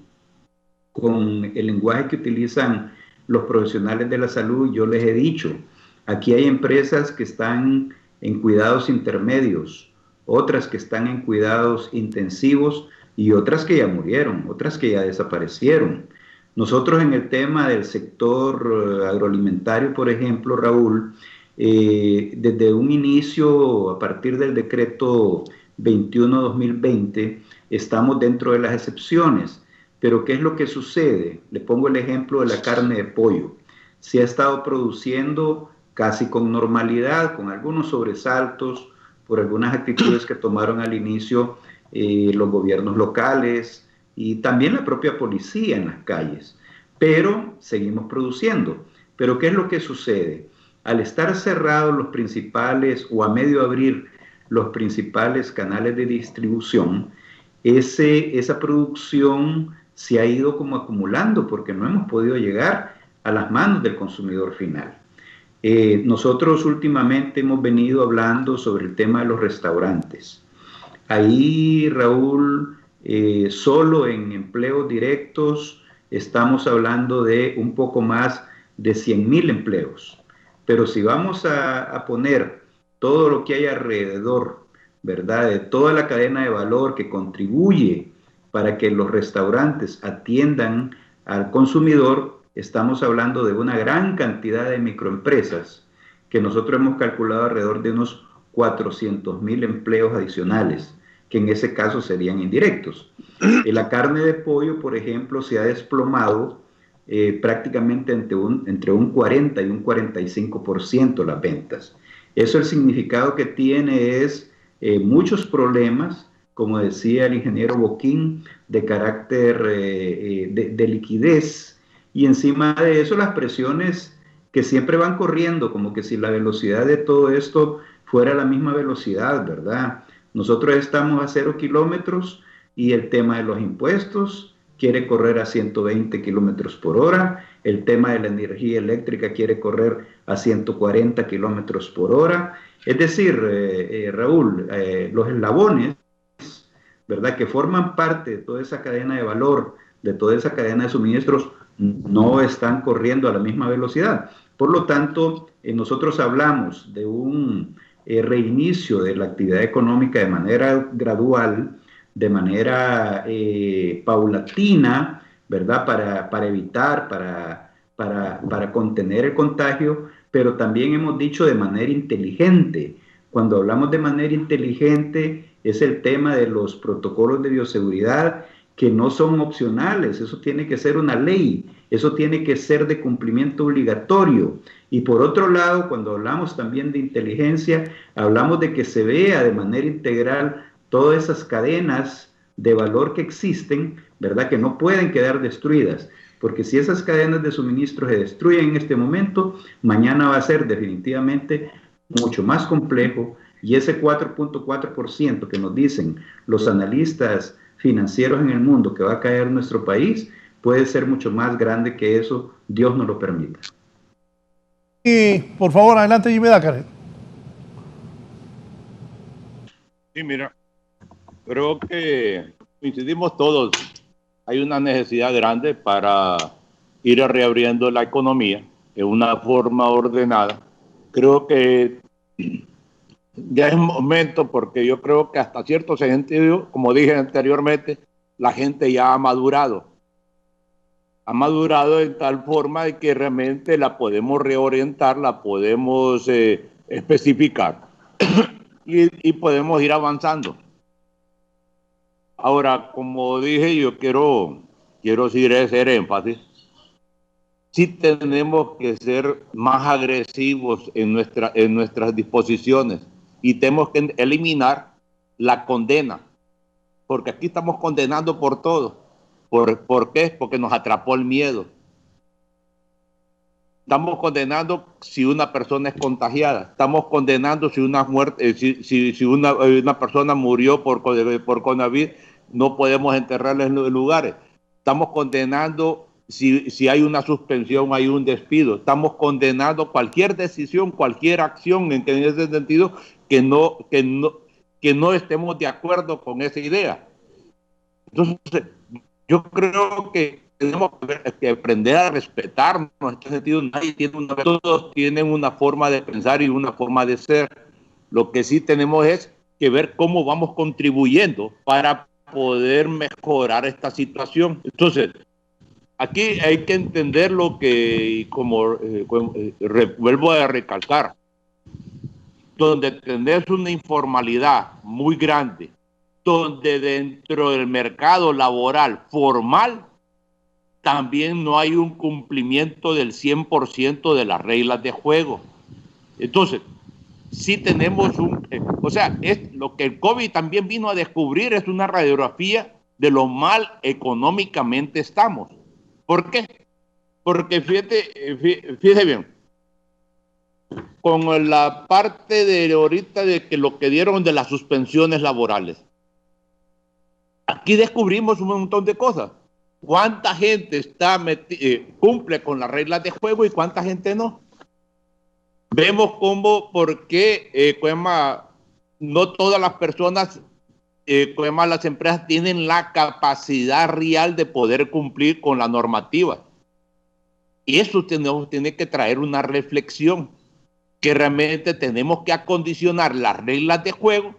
con el lenguaje que utilizan los profesionales de la salud, yo les he dicho, aquí hay empresas que están en cuidados intermedios, otras que están en cuidados intensivos y otras que ya murieron, otras que ya desaparecieron. Nosotros en el tema del sector agroalimentario, por ejemplo, Raúl, desde un inicio, a partir del decreto 21-2020, estamos dentro de las excepciones. Pero ¿qué es lo que sucede? Le pongo el ejemplo de la carne de pollo. Se ha estado produciendo casi con normalidad, con algunos sobresaltos por algunas actitudes que tomaron al inicio los gobiernos locales y también la propia policía en las calles. Pero seguimos produciendo. ¿Pero qué es lo que sucede? Al estar cerrados los principales, o a medio abrir los principales canales de distribución, esa producción se ha ido como acumulando porque no hemos podido llegar a las manos del consumidor final. Nosotros últimamente hemos venido hablando sobre el tema de los restaurantes. Ahí, Raúl, solo en empleos directos estamos hablando de un poco más de 100,000 empleos. pero si vamos a poner todo lo que hay alrededor, ¿verdad? De toda la cadena de valor que contribuye para que los restaurantes atiendan al consumidor, estamos hablando de una gran cantidad de microempresas que nosotros hemos calculado alrededor de unos 400,000 empleos adicionales, que en ese caso serían indirectos. La carne de pollo, por ejemplo, se ha desplomado prácticamente entre un 40 y un 45% las ventas. Eso el significado que tiene es muchos problemas, como decía el ingeniero Boquín, de carácter de liquidez, y encima de eso las presiones que siempre van corriendo, como que si la velocidad de todo esto fuera la misma velocidad, ¿verdad? Nosotros estamos a 0 kilómetros y el tema de los impuestos quiere correr a 120 kilómetros por hora, el tema de la energía eléctrica quiere correr a 140 kilómetros por hora. Es decir, Raúl, los eslabones, ¿verdad?, que forman parte de toda esa cadena de valor, de toda esa cadena de suministros, no están corriendo a la misma velocidad. Por lo tanto, nosotros hablamos de un reinicio de la actividad económica de manera gradual, de manera paulatina, ¿verdad?, para evitar, para contener el contagio, pero también hemos dicho de manera inteligente. Cuando hablamos de manera inteligente es el tema de los protocolos de bioseguridad, que no son opcionales, eso tiene que ser una ley, eso tiene que ser de cumplimiento obligatorio. Y por otro lado, cuando hablamos también de inteligencia, hablamos de que se vea de manera integral todas esas cadenas de valor que existen, ¿verdad?, que no pueden quedar destruidas, porque si esas cadenas de suministro se destruyen en este momento, mañana va a ser definitivamente mucho más complejo, y ese 4.4% que nos dicen los analistas financieros en el mundo que va a caer en nuestro país, puede ser mucho más grande que eso, Dios nos lo permita. Y por favor, adelante, Jimmy Dácares. Sí, mira, creo que coincidimos todos, hay una necesidad grande para ir reabriendo la economía en una forma ordenada. Creo que ya es momento, porque yo creo que hasta cierto sentido, como dije anteriormente, la gente ya ha madurado en tal forma de que realmente la podemos reorientar, la podemos especificar y podemos ir avanzando. Ahora, como dije, yo quiero hacer énfasis. Sí tenemos que ser más agresivos en nuestras disposiciones, y tenemos que eliminar la condena, porque aquí estamos condenando por todo. ¿Por qué? Porque nos atrapó el miedo. Estamos condenando si una persona es contagiada, estamos condenando si una persona murió por coronavirus, no podemos enterrarla en los lugares. Estamos condenando si hay una suspensión, hay un despido. Estamos condenando cualquier decisión, cualquier acción en ese sentido que no estemos de acuerdo con esa idea. Entonces, yo creo que tenemos que aprender a respetarnos. En este sentido, todos tienen una forma de pensar y una forma de ser. Lo que sí tenemos es que ver cómo vamos contribuyendo para poder mejorar esta situación. Entonces, aquí hay que entender lo que, vuelvo a recalcar, donde tenés una informalidad muy grande, donde dentro del mercado laboral formal también no hay un cumplimiento del 100% de las reglas de juego. Entonces, sí tenemos lo que el COVID también vino a descubrir es una radiografía de lo mal económicamente estamos. ¿Por qué? Porque fíjese bien, con la parte de ahorita de que lo que dieron de las suspensiones laborales, aquí descubrimos un montón de cosas. ¿Cuánta gente cumple con las reglas de juego y cuánta gente no? Vemos por qué no todas las personas, las empresas tienen la capacidad real de poder cumplir con la normativa. Y eso tiene que traer una reflexión. que realmente tenemos que acondicionar las reglas de juego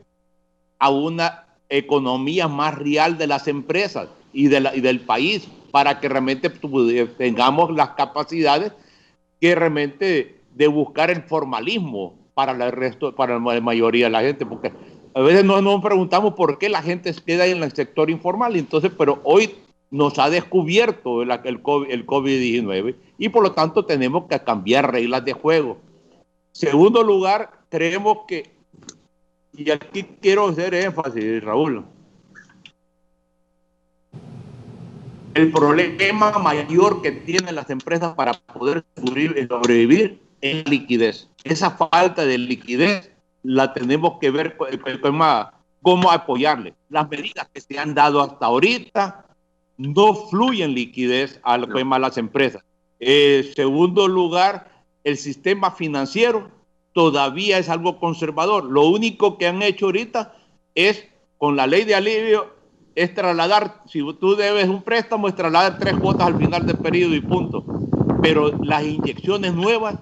a una economía más real de las empresas y del país, para que realmente tengamos las capacidades que realmente de buscar el formalismo para para la mayoría de la gente, porque a veces nos preguntamos por qué la gente se queda en el sector informal. Entonces, pero hoy nos ha descubierto el COVID-19 y por lo tanto tenemos que cambiar reglas de juego. Segundo lugar, creemos que, y aquí quiero hacer énfasis, Raúl, el problema mayor que tienen las empresas para poder sobrevivir es la liquidez. Esa falta de liquidez la tenemos que ver cómo apoyarle. Las medidas que se han dado hasta ahorita no fluyen liquidez a las empresas. Segundo lugar, el sistema financiero todavía es algo conservador. Lo único que han hecho ahorita es, con la ley de alivio, es trasladar, si tú debes un préstamo, es trasladar 3 cuotas al final del periodo y punto. Pero las inyecciones nuevas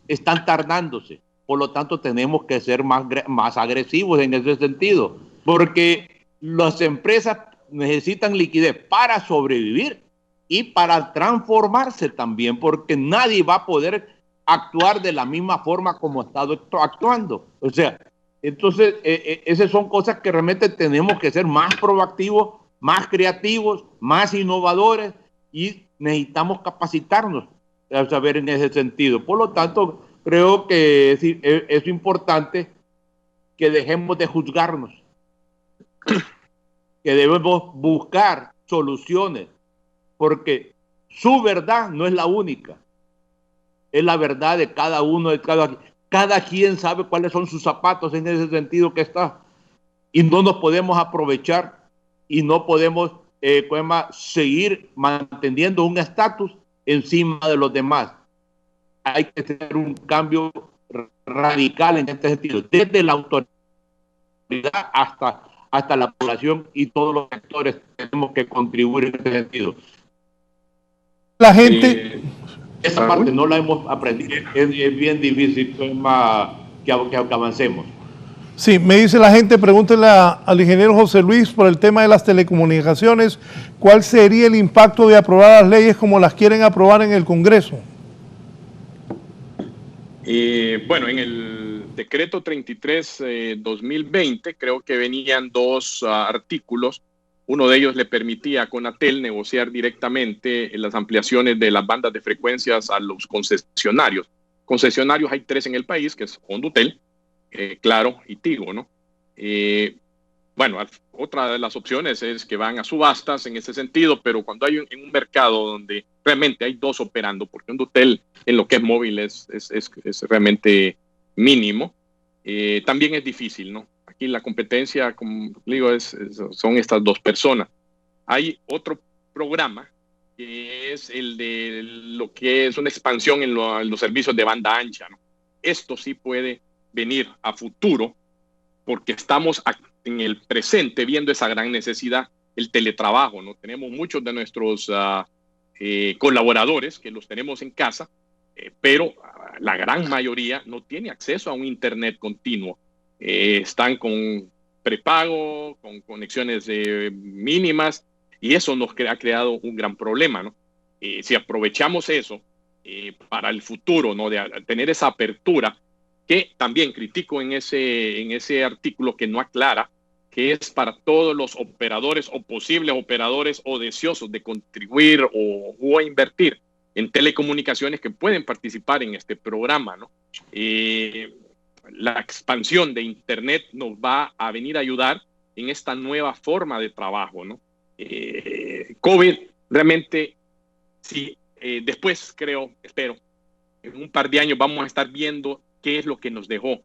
están tardándose. Por lo tanto, tenemos que ser más agresivos en ese sentido, porque las empresas necesitan liquidez para sobrevivir y para transformarse también, porque nadie va a poder actuar de la misma forma como ha estado actuando. O sea, entonces, esas son cosas que realmente tenemos que ser más proactivos, más creativos, más innovadores, y necesitamos capacitarnos a saber en ese sentido. Por lo tanto, creo que es importante que dejemos de juzgarnos, que debemos buscar soluciones, porque su verdad no es la única, es la verdad de cada uno, cada quien sabe cuáles son sus zapatos en ese sentido que está, y no nos podemos aprovechar y no podemos seguir manteniendo un estatus encima de los demás. Hay que tener un cambio radical en este sentido, desde la autoridad hasta la población, y todos los sectores tenemos que contribuir en este sentido. La gente... esa parte no la hemos aprendido, es bien difícil que avancemos. Sí, me dice la gente, pregúntele al ingeniero José Luis por el tema de las telecomunicaciones, ¿cuál sería el impacto de aprobar las leyes como las quieren aprobar en el Congreso? Bueno, en el decreto 33-2020 creo que venían 2 artículos. Uno de ellos le permitía a Conatel negociar directamente las ampliaciones de las bandas de frecuencias a los concesionarios. Concesionarios hay 3 en el país, que es Hondutel, Claro y Tigo, ¿no? Bueno, otra de las opciones es que van a subastas en ese sentido, pero cuando hay un mercado donde realmente hay 2 operando, porque Hondutel en lo que es móvil es realmente mínimo, también es difícil, ¿no? Aquí la competencia, como digo, son estas 2 personas. Hay otro programa que es el de lo que es una expansión en los servicios de banda ancha, ¿no? Esto sí puede venir a futuro, porque estamos en el presente viendo esa gran necesidad, el teletrabajo, ¿no? Tenemos muchos de nuestros colaboradores que los tenemos en casa, pero la gran mayoría no tiene acceso a un internet continuo. Están con prepago, con conexiones mínimas, y eso nos ha creado un gran problema, ¿no? Si aprovechamos eso para el futuro, ¿no? De tener esa apertura, que también critico en ese artículo que no aclara que es para todos los operadores o posibles operadores o deseosos de contribuir o invertir en telecomunicaciones que pueden participar en este programa, ¿no? La expansión de Internet nos va a venir a ayudar en esta nueva forma de trabajo, ¿no? COVID realmente, sí, después espero, en un par de años vamos a estar viendo qué es lo que nos dejó.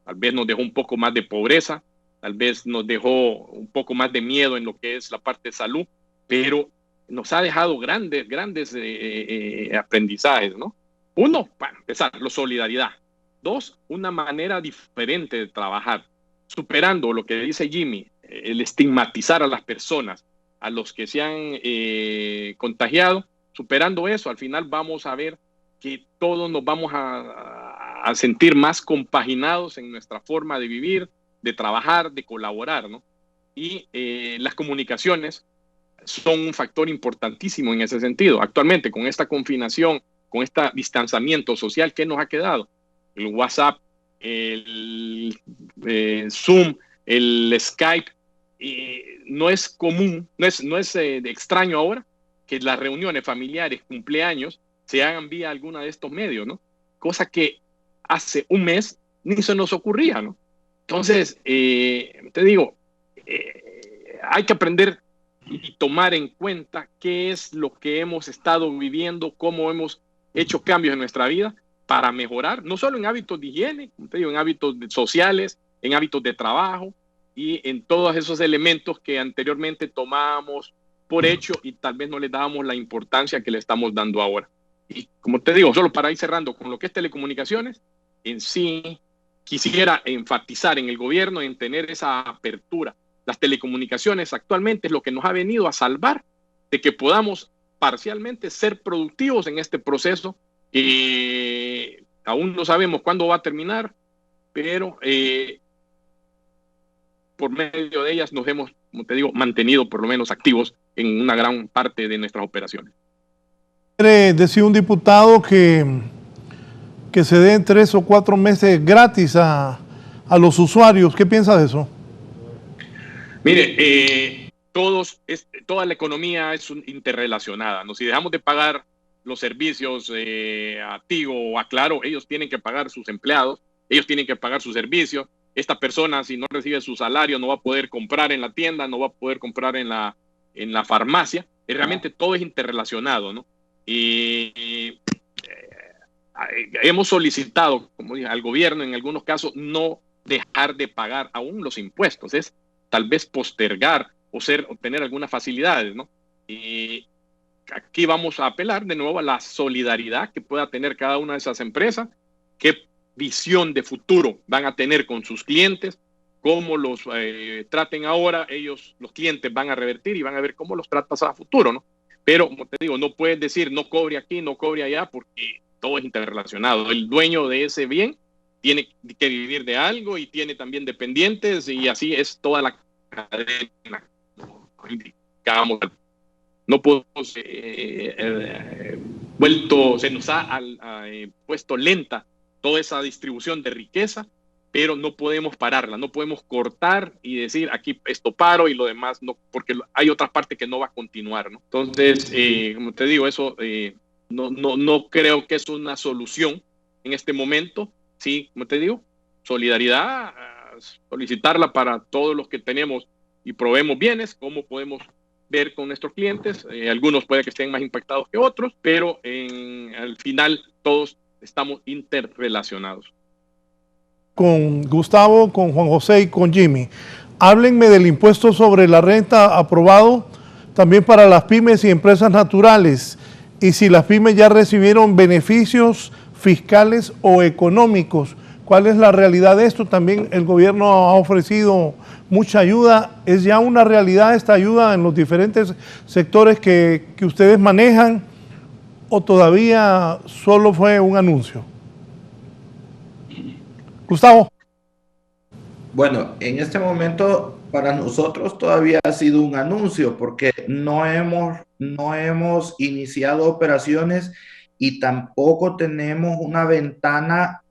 Tal vez nos dejó un poco más de pobreza, tal vez nos dejó un poco más de miedo en lo que es la parte de salud, pero nos ha dejado grandes aprendizajes, ¿no? 1, para empezar, la solidaridad. 2, una manera diferente de trabajar, superando lo que dice Jimmy, el estigmatizar a las personas, a los que se han contagiado. Superando eso, al final vamos a ver que todos nos vamos a a sentir más compaginados en nuestra forma de vivir, de trabajar, de colaborar, ¿no? Y las comunicaciones son un factor importantísimo en ese sentido. Actualmente, con esta confinación, con este distanciamiento social, ¿qué nos ha quedado? El WhatsApp, el Zoom, el Skype. No es común, no es extraño ahora que las reuniones familiares, cumpleaños, se hagan vía alguna de estos medios, ¿no? Cosa que hace un mes ni se nos ocurría, ¿no? Entonces, te digo, hay que aprender y tomar en cuenta qué es lo que hemos estado viviendo, cómo hemos hecho cambios en nuestra vida para mejorar, no solo en hábitos de higiene, como te digo, en hábitos sociales, en hábitos de trabajo y en todos esos elementos que anteriormente tomábamos por hecho y tal vez no le dábamos la importancia que le estamos dando ahora. Y como te digo, solo para ir cerrando con lo que es telecomunicaciones, en sí quisiera enfatizar en el gobierno en tener esa apertura. Las telecomunicaciones actualmente es lo que nos ha venido a salvar de que podamos parcialmente ser productivos en este proceso que aún no sabemos cuándo va a terminar, pero por medio de ellas nos hemos, como te digo, mantenido por lo menos activos en una gran parte de nuestras operaciones. Decía un diputado que se den 3 o 4 meses gratis a los usuarios. ¿Qué piensa de eso? Mire, toda la economía es interrelacionada, ¿no? Si dejamos de pagar los servicios a Tigo o a Claro, ellos tienen que pagar sus empleados, ellos tienen que pagar sus servicios. Esta persona, si no recibe su salario, no va a poder comprar en la tienda, no va a poder comprar en la farmacia. Realmente todo es interrelacionado, ¿no? Y hemos solicitado, como dije, al gobierno en algunos casos no dejar de pagar aún los impuestos, es tal vez postergar o obtener algunas facilidades, ¿no? Y aquí vamos a apelar de nuevo a la solidaridad que pueda tener cada una de esas empresas, qué visión de futuro van a tener con sus clientes, cómo los traten ahora, ellos, los clientes, van a revertir y van a ver cómo los tratas a futuro, ¿no? Pero, como te digo, no puedes decir no cobre aquí, no cobre allá, porque todo es interrelacionado. El dueño de ese bien tiene que vivir de algo y tiene también dependientes y así es toda la cadena. No podemos se nos ha puesto lenta toda esa distribución de riqueza, pero no podemos pararla, no podemos cortar y decir aquí esto paro y lo demás no, porque hay otra parte que no va a continuar, ¿no? Entonces, como te digo, eso no creo que es una solución en este momento. Sí, como te digo, solidaridad, solicitarla para todos los que tenemos y proveemos bienes, cómo podemos ver con nuestros clientes. Algunos puede que estén más impactados que otros, pero al final todos estamos interrelacionados. Con Gustavo, con Juan José y con Jimmy. Háblenme del impuesto sobre la renta aprobado también para las pymes y empresas naturales y si las pymes ya recibieron beneficios fiscales o económicos. ¿Cuál es la realidad de esto? También el gobierno ha ofrecido mucha ayuda. ¿Es ya una realidad esta ayuda en los diferentes sectores que ustedes manejan o todavía solo fue un anuncio? Gustavo. Bueno, en este momento para nosotros todavía ha sido un anuncio porque no hemos iniciado operaciones y tampoco tenemos una ventana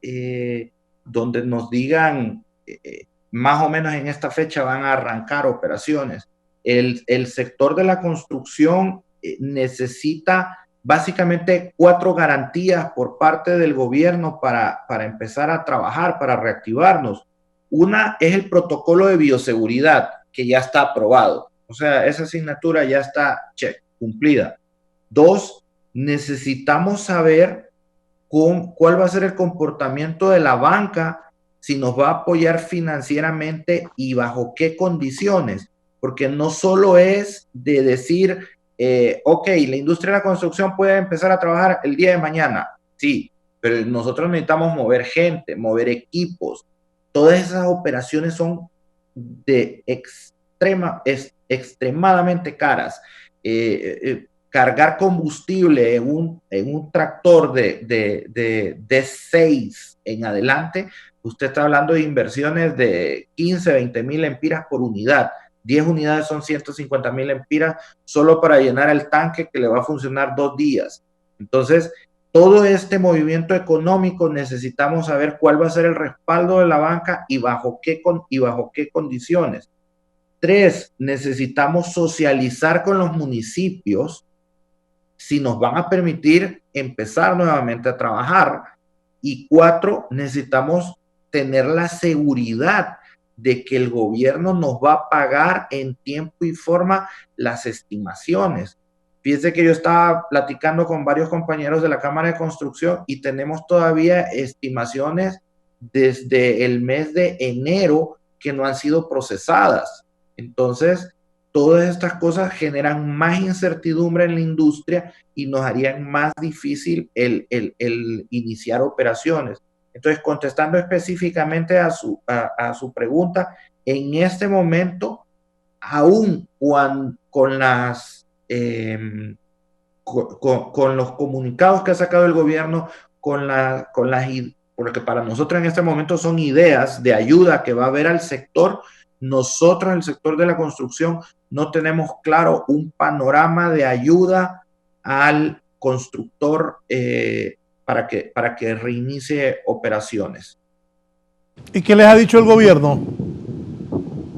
donde nos digan más o menos en esta fecha van a arrancar operaciones. El sector de la construcción necesita básicamente 4 garantías por parte del gobierno para empezar a trabajar, para reactivarnos. Una es el protocolo de bioseguridad, que ya está aprobado. O sea, esa asignatura ya está cumplida. 2, necesitamos saber cuál va a ser el comportamiento de la banca, si nos va a apoyar financieramente y bajo qué condiciones. Porque no solo es de decir, ok, la industria de la construcción puede empezar a trabajar el día de mañana. Sí, pero nosotros necesitamos mover gente, mover equipos. Todas esas operaciones son extremadamente caras. cargar combustible en un tractor de 6 en adelante, usted está hablando de inversiones de 15, 20 mil empiras por unidad. 10 unidades son 150,000 empiras solo para llenar el tanque que le va a funcionar 2 días. Entonces, todo este movimiento económico necesitamos saber cuál va a ser el respaldo de la banca y bajo qué condiciones. 3, necesitamos socializar con los municipios si nos van a permitir empezar nuevamente a trabajar. Y 4, necesitamos tener la seguridad de que el gobierno nos va a pagar en tiempo y forma las estimaciones. Fíjense que yo estaba platicando con varios compañeros de la Cámara de Construcción y tenemos todavía estimaciones desde el mes de enero que no han sido procesadas. Entonces, todas estas cosas generan más incertidumbre en la industria y nos harían más difícil el iniciar operaciones. Entonces, contestando específicamente a su pregunta, en este momento, aún con los comunicados que ha sacado el gobierno, porque para nosotros en este momento son ideas de ayuda que va a haber al sector, nosotros, el sector de la construcción, no tenemos claro un panorama de ayuda al constructor para que reinicie operaciones. ¿Y qué les ha dicho el gobierno?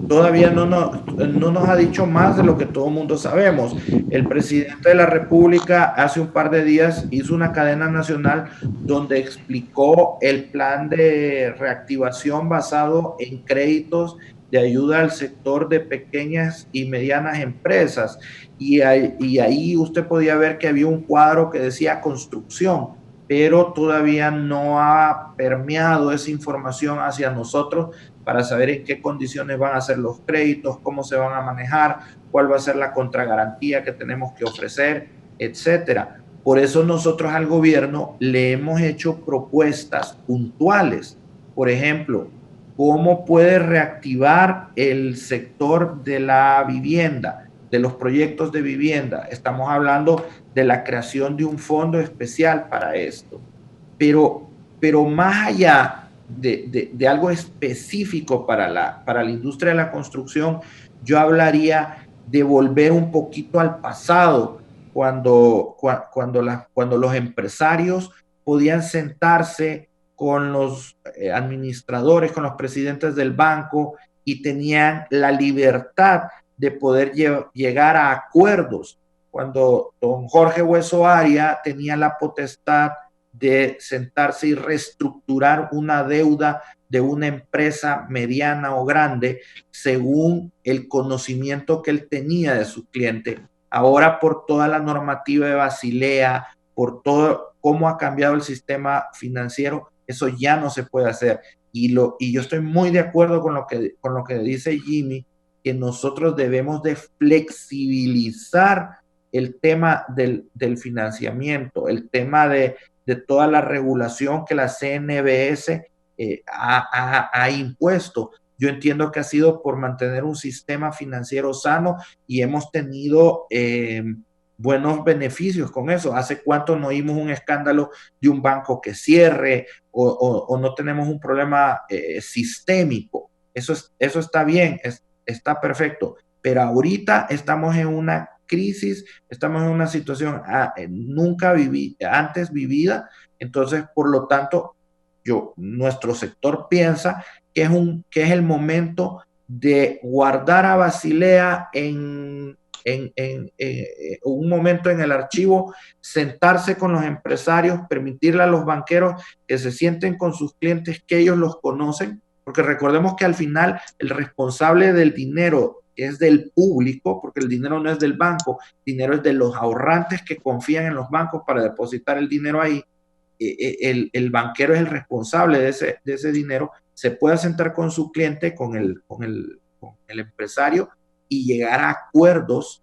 Todavía no nos ha dicho más de lo que todo el mundo sabemos. El presidente de la República hace un par de días hizo una cadena nacional donde explicó el plan de reactivación basado en créditos de ayuda al sector de pequeñas y medianas empresas. Y ahí usted podía ver que había un cuadro que decía construcción, pero todavía no ha permeado esa información hacia nosotros para saber en qué condiciones van a ser los créditos, cómo se van a manejar, cuál va a ser la contragarantía que tenemos que ofrecer, etcétera. Por eso nosotros al gobierno le hemos hecho propuestas puntuales. Por ejemplo, cómo puede reactivar el sector de la vivienda, de los proyectos de vivienda. Estamos hablando de la creación de un fondo especial para esto. Pero más allá de algo específico para la industria de la construcción, yo hablaría de volver un poquito al pasado, cuando los empresarios podían sentarse con los administradores, con los presidentes del banco y tenían la libertad de poder llegar a acuerdos. Cuando don Jorge Hueso Aria tenía la potestad de sentarse y reestructurar una deuda de una empresa mediana o grande según el conocimiento que él tenía de su cliente. Ahora, por toda la normativa de Basilea, por todo cómo ha cambiado el sistema financiero, eso ya no se puede hacer. Y yo estoy muy de acuerdo con lo que dice Jimmy, que nosotros debemos de flexibilizar el tema del financiamiento, el tema de toda la regulación que la CNBS ha impuesto. Yo entiendo que ha sido por mantener un sistema financiero sano y hemos tenido buenos beneficios con eso. ¿Hace cuánto no oímos un escándalo de un banco que cierre o no tenemos un problema sistémico? Eso está bien, está perfecto, pero ahorita estamos en una crisis, estamos en una situación nunca antes vivida. Entonces, por lo tanto, nuestro sector piensa que es el momento de guardar a Basilea en un momento en el archivo, sentarse con los empresarios, permitirle a los banqueros que se sienten con sus clientes, que ellos los conocen, porque recordemos que al final el responsable del dinero es del público, porque el dinero no es del banco, el dinero es de los ahorrantes que confían en los bancos para depositar el dinero ahí. El banquero es el responsable de ese dinero, se puede sentar con su cliente, con el empresario y llegar a acuerdos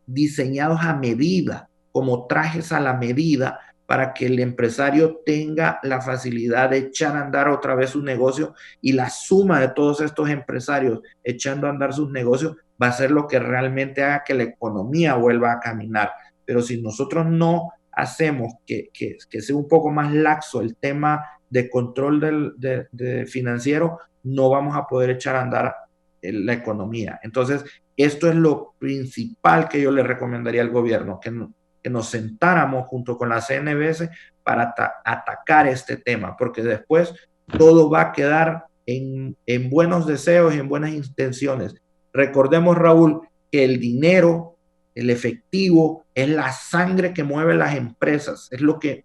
diseñados a medida, como trajes a la medida, para que el empresario tenga la facilidad de echar a andar otra vez su negocio, y la suma de todos estos empresarios echando a andar sus negocios va a ser lo que realmente haga que la economía vuelva a caminar. pero si nosotros no hacemos que sea un poco más laxo el tema de control de financiero, no vamos a poder echar a andar la economía. Entonces, esto es lo principal que yo le recomendaría al gobierno, que nos sentáramos junto con la CNBS para atacar este tema, porque después todo va a quedar en buenos deseos y en buenas intenciones. Recordemos, Raúl, que el dinero, el efectivo, es la sangre que mueve las empresas, es lo que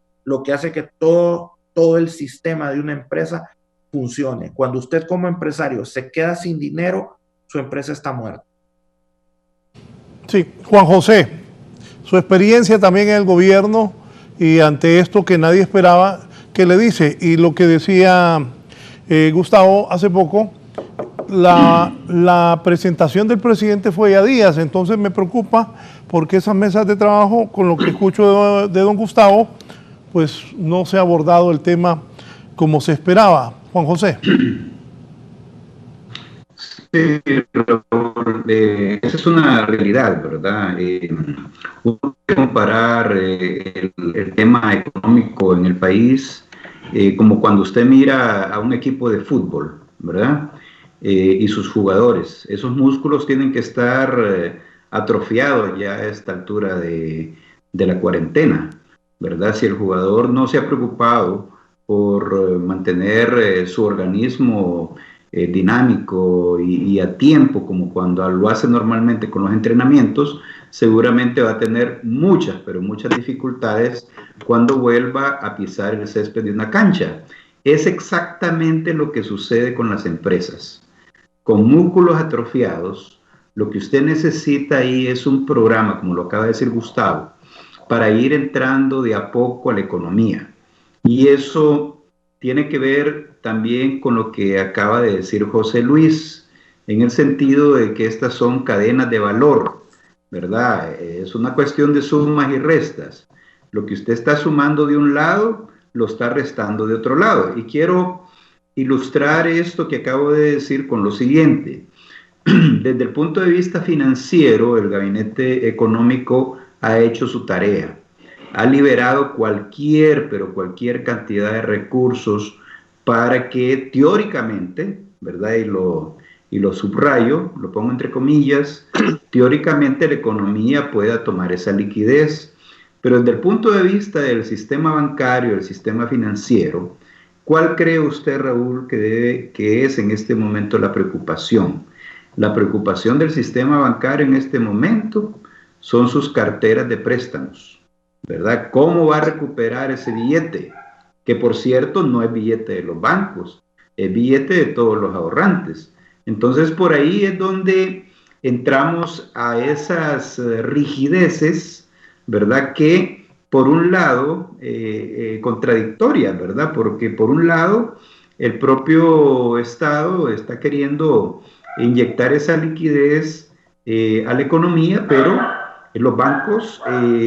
hace que todo el sistema de una empresa funcione. Cuando usted como empresario se queda sin dinero, su empresa está muerta. Sí, Juan José, su experiencia también en el gobierno y ante esto que nadie esperaba, ¿qué le dice? Y lo que decía Gustavo hace poco, la presentación del presidente fue a días, entonces me preocupa porque esas mesas de trabajo, con lo que escucho de don Gustavo, pues no se ha abordado el tema como se esperaba. Juan José. Sí, esa es una realidad, ¿verdad? Uno puede comparar el tema económico en el país como cuando usted mira a un equipo de fútbol, ¿verdad? Y sus jugadores. Esos músculos tienen que estar atrofiados ya a esta altura de la cuarentena, ¿verdad? Si el jugador no se ha preocupado por mantener su organismo dinámico y a tiempo, como cuando lo hace normalmente con los entrenamientos, seguramente va a tener muchas, pero muchas dificultades cuando vuelva a pisar el césped de una cancha. Es exactamente lo que sucede con las empresas. Con músculos atrofiados, lo que usted necesita ahí es un programa, como lo acaba de decir Gustavo, para ir entrando de a poco a la economía. Y eso tiene que ver también con lo que acaba de decir José Luis, en el sentido de que estas son cadenas de valor, ¿verdad? Es una cuestión de sumas y restas. Lo que usted está sumando de un lado, lo está restando de otro lado. Y quiero ilustrar esto que acabo de decir con lo siguiente. Desde el punto de vista financiero, el Gabinete Económico ha hecho su tarea. Ha liberado cualquier cantidad de recursos para que teóricamente, ¿verdad? Y lo subrayo, lo pongo entre comillas, teóricamente la economía pueda tomar esa liquidez. Pero desde el punto de vista del sistema bancario, del sistema financiero, ¿cuál cree usted, Raúl, que es en este momento la preocupación? La preocupación del sistema bancario en este momento son sus carteras de préstamos, ¿verdad? ¿Cómo va a recuperar ese billete? Que por cierto no es billete de los bancos, es billete de todos los ahorrantes. Entonces por ahí es donde entramos a esas rigideces, ¿verdad? Que por un lado, contradictorias, ¿verdad? Porque por un lado el propio Estado está queriendo inyectar esa liquidez a la economía, pero los bancos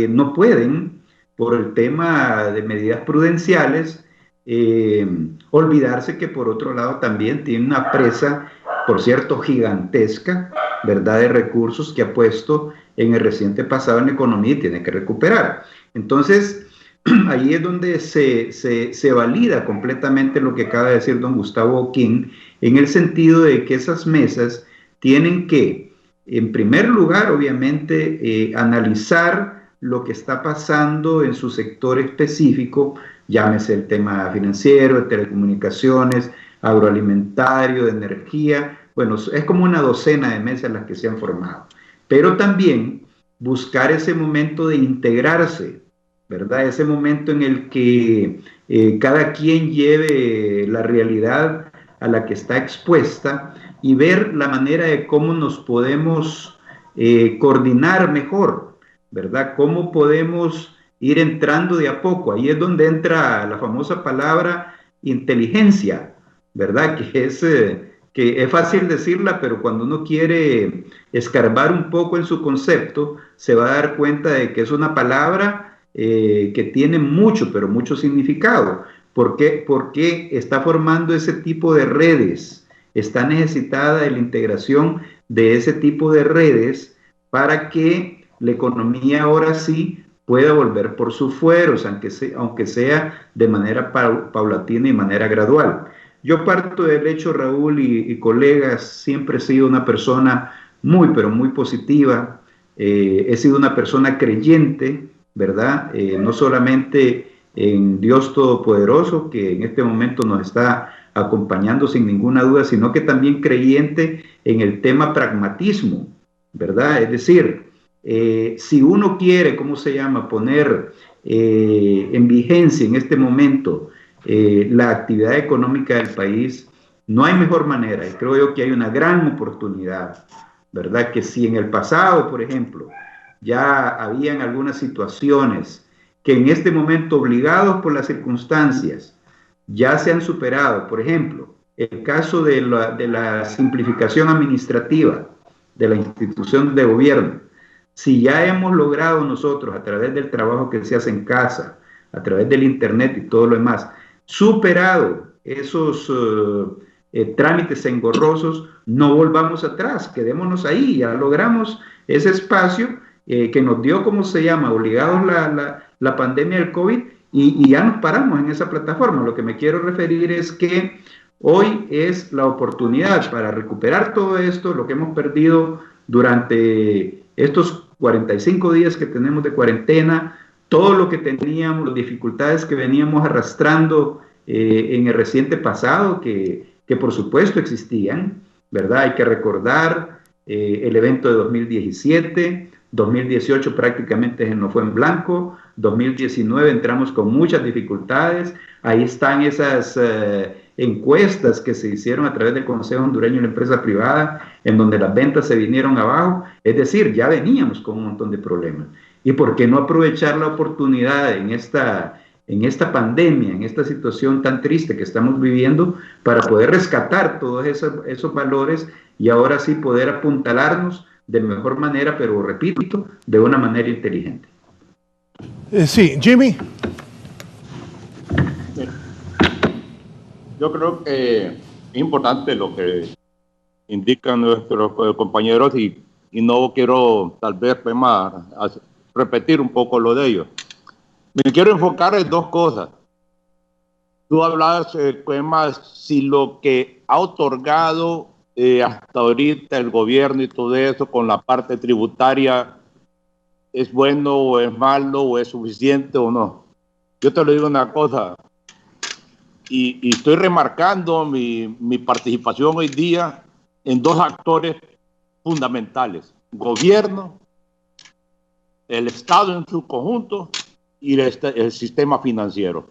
no pueden, por el tema de medidas prudenciales, olvidarse que por otro lado también tiene una presa, por cierto, gigantesca, ¿verdad?, de recursos que ha puesto en el reciente pasado en la economía y tiene que recuperar. Entonces, ahí es donde se valida completamente lo que acaba de decir don Gustavo O'King, en el sentido de que esas mesas tienen que, en primer lugar, obviamente, analizar lo que está pasando en su sector específico, llámese el tema financiero, de telecomunicaciones, agroalimentario, de energía. Bueno, es como una docena de mesas las que se han formado. Pero también buscar ese momento de integrarse, ¿verdad? Ese momento en el que cada quien lleve la realidad a la que está expuesta y ver la manera de cómo nos podemos coordinar mejor, ¿verdad? Cómo podemos ir entrando de a poco. Ahí es donde entra la famosa palabra inteligencia, ¿verdad? Que es fácil decirla, pero cuando uno quiere escarbar un poco en su concepto, se va a dar cuenta de que es una palabra que tiene mucho, pero mucho significado. ¿Por qué? Porque está formando ese tipo de redes, está necesitada de la integración de ese tipo de redes para que la economía ahora sí pueda volver por sus fueros, aunque sea de manera paulatina y manera gradual. Yo parto del hecho, Raúl y colegas, siempre he sido una persona muy, pero muy positiva. He sido una persona creyente, ¿verdad? No solamente en Dios Todopoderoso, que en este momento nos está acompañando sin ninguna duda, sino que también creyente en el tema pragmatismo, ¿verdad? Es decir, si uno quiere, ¿cómo se llama?, poner en vigencia en este momento la actividad económica del país, no hay mejor manera, y creo yo que hay una gran oportunidad, ¿verdad? Que si en el pasado, por ejemplo, ya habían algunas situaciones que en este momento, obligados por las circunstancias, ya se han superado. Por ejemplo, el caso de la simplificación administrativa de la institución de gobierno. Si ya hemos logrado nosotros, a través del trabajo que se hace en casa, a través del internet y todo lo demás, superado esos trámites engorrosos, no volvamos atrás, quedémonos ahí, ya logramos ese espacio que nos dio, ¿cómo se llama?, obligados la pandemia del COVID, y ya nos paramos en esa plataforma. Lo que me quiero referir es que hoy es la oportunidad para recuperar todo esto, lo que hemos perdido durante estos 45 días que tenemos de cuarentena, todo lo que teníamos, las dificultades que veníamos arrastrando en el reciente pasado, que por supuesto existían, ¿verdad? Hay que recordar el evento de 2017, 2018 prácticamente nos fue en blanco, 2019 entramos con muchas dificultades. Ahí están esas encuestas que se hicieron a través del Consejo Hondureño de la Empresa Privada, en donde las ventas se vinieron abajo. Es decir, ya veníamos con un montón de problemas. ¿Y por qué no aprovechar la oportunidad en esta pandemia, en esta situación tan triste que estamos viviendo, para poder rescatar todos esos valores y ahora sí poder apuntalarnos de mejor manera, pero repito, de una manera inteligente? Sí, Jimmy. Yo creo que es importante lo que indican nuestros compañeros y no quiero tal vez repetir un poco lo de ellos. Me quiero enfocar en dos cosas. Tú hablabas, si lo que ha otorgado hasta ahorita el gobierno y todo eso con la parte tributaria es bueno o es malo o es suficiente o no. Yo te lo digo una cosa, y estoy remarcando mi participación hoy día en dos actores fundamentales: gobierno, el Estado en su conjunto y el sistema financiero.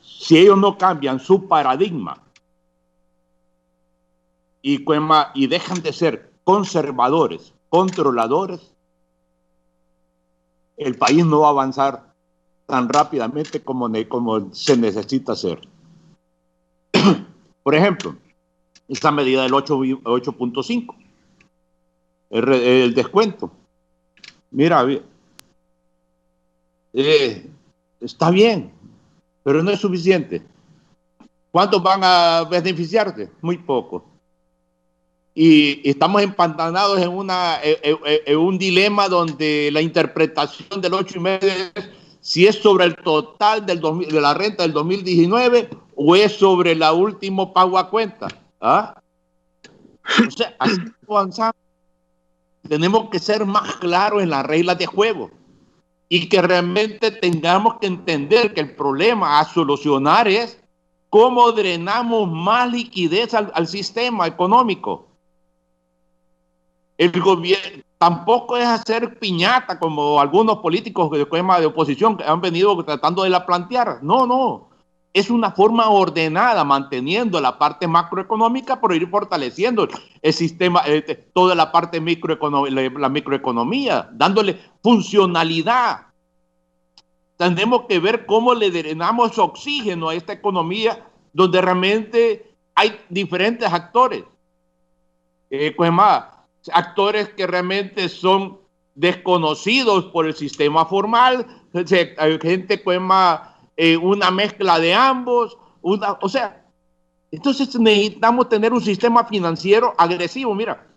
Si ellos no cambian su paradigma y dejan de ser conservadores, controladores, el país no va a avanzar tan rápidamente como se necesita hacer. Por ejemplo, esta medida del 8.5, el descuento. Mira, está bien, pero no es suficiente. ¿Cuántos van a beneficiarse? Muy pocos. Y estamos empantanados en un dilema donde la interpretación del 8.5 es si es sobre el total de la renta del 2019 o es sobre el último pago a cuenta. ¿Ah? O sea, así avanzamos. Tenemos que ser más claros en las reglas de juego y que realmente tengamos que entender que el problema a solucionar es cómo drenamos más liquidez al sistema económico. El gobierno tampoco es hacer piñata como algunos políticos de oposición que han venido tratando de plantear. No. Es una forma ordenada, manteniendo la parte macroeconómica, pero ir fortaleciendo el sistema, toda la parte la microeconomía, dándole funcionalidad. Tenemos que ver cómo le drenamos oxígeno a esta economía, donde realmente hay diferentes actores. Actores que realmente son desconocidos por el sistema formal, gente una mezcla de ambos, entonces necesitamos tener un sistema financiero agresivo. Mira,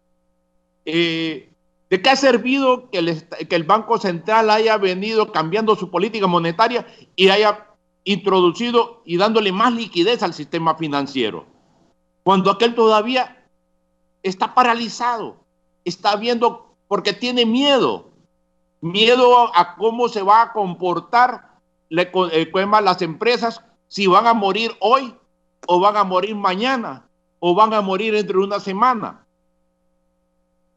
¿De qué ha servido que el Banco Central haya venido cambiando su política monetaria y haya introducido y dándole más liquidez al sistema financiero? Cuando aquel todavía está paralizado, está viendo porque tiene miedo a cómo se va a comportar las empresas, si van a morir hoy o van a morir mañana o van a morir dentro de una semana.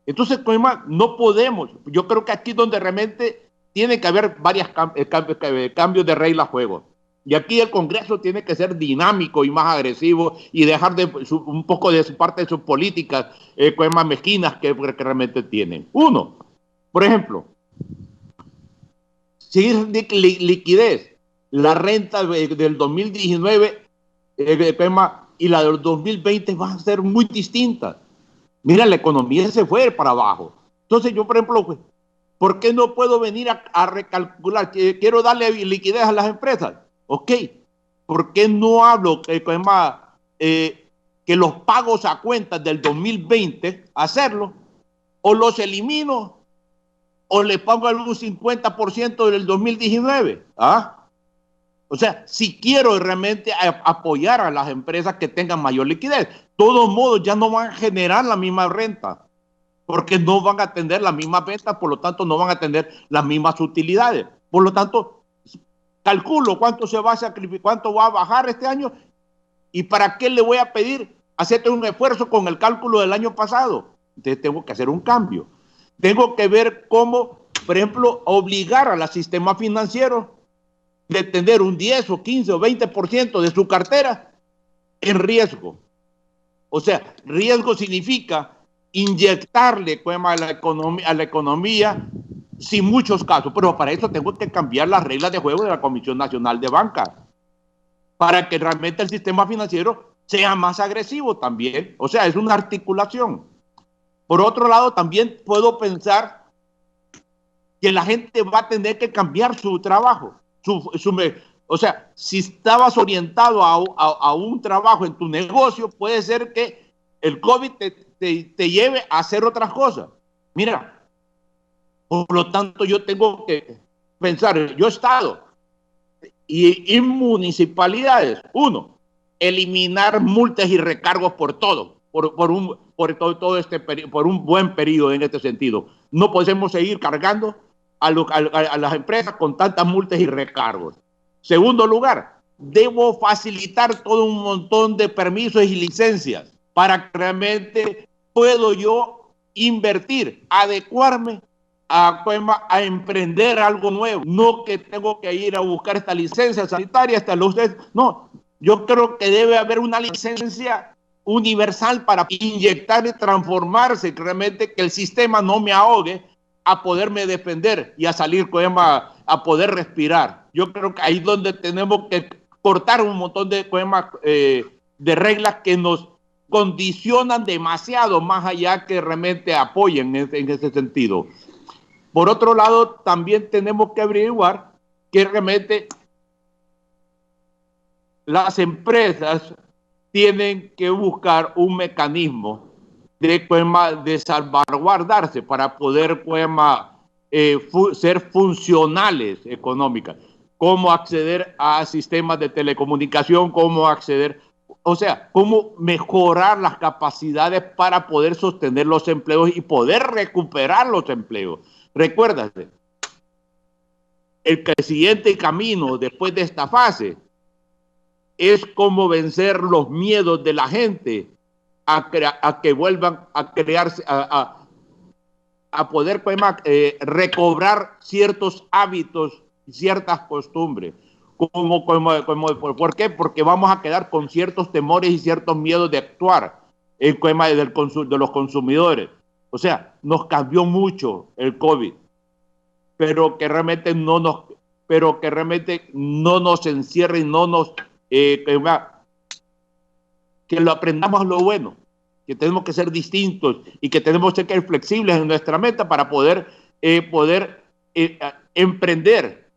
Entonces, no podemos. Yo creo que aquí donde realmente tiene que haber varios cambios de reglas de juego. Y aquí el Congreso tiene que ser dinámico y más agresivo y dejar un poco de su parte de sus políticas más mezquinas que realmente tienen. Uno, por ejemplo, si liquidez, la renta del 2019 y la del 2020 van a ser muy distintas. Mira, la economía se fue para abajo. Entonces yo, por ejemplo, ¿por qué no puedo venir a recalcular? Quiero darle liquidez a las empresas. Ok, ¿por qué no hablo que los pagos a cuentas del 2020, hacerlo, o los elimino, o le pongo algún 50% del 2019? O sea, si quiero realmente apoyar a las empresas que tengan mayor liquidez, de todos modos ya no van a generar la misma renta, porque no van a tener las mismas ventas, por lo tanto no van a tener las mismas utilidades. Por lo tanto, calculo cuánto se va a sacrificar, cuánto va a bajar este año y para qué le voy a pedir hacerte un esfuerzo con el cálculo del año pasado. Entonces tengo que hacer un cambio. Tengo que ver cómo, por ejemplo, obligar al sistema financiero de tener un 10 o 15 o 20% de su cartera en riesgo. O sea, riesgo significa inyectarle a la economía sin muchos casos, pero para eso tengo que cambiar las reglas de juego de la Comisión Nacional de Banca, para que realmente el sistema financiero sea más agresivo también. O sea, es una articulación. Por otro lado, también puedo pensar que la gente va a tener que cambiar su trabajo. O sea, si estabas orientado a un trabajo en tu negocio, puede ser que el COVID te lleve a hacer otras cosas. Mira, por lo tanto, yo tengo que pensar, yo Estado y municipalidades, uno, eliminar multas y recargos por todo, por un buen periodo en este sentido. No podemos seguir cargando a las empresas con tantas multas y recargos. Segundo lugar, debo facilitar todo un montón de permisos y licencias para que realmente puedo yo invertir, adecuarme a emprender algo nuevo. No que tengo que ir a buscar esta licencia sanitaria, no, yo creo que debe haber una licencia universal para inyectar y transformarse, realmente que el sistema no me ahogue a poderme defender y a salir a poder respirar. Yo creo que ahí es donde tenemos que cortar un montón de reglas que nos condicionan demasiado, más allá que realmente apoyen en ese sentido. Por otro lado, también tenemos que averiguar que realmente las empresas tienen que buscar un mecanismo de salvaguardarse para poder ser funcionales económicas. Cómo acceder a sistemas de telecomunicación, cómo mejorar las capacidades para poder sostener los empleos y poder recuperar los empleos. Recuérdate, el siguiente camino después de esta fase es cómo vencer los miedos de la gente a que vuelvan a crearse, a poder recobrar ciertos hábitos, ciertas costumbres. ¿Por qué? Porque vamos a quedar con ciertos temores y ciertos miedos de actuar de los consumidores. O sea, nos cambió mucho el COVID, pero que realmente no nos encierre y no nos que lo aprendamos lo bueno, que tenemos que ser distintos y que tenemos que ser flexibles en nuestra meta para poder emprender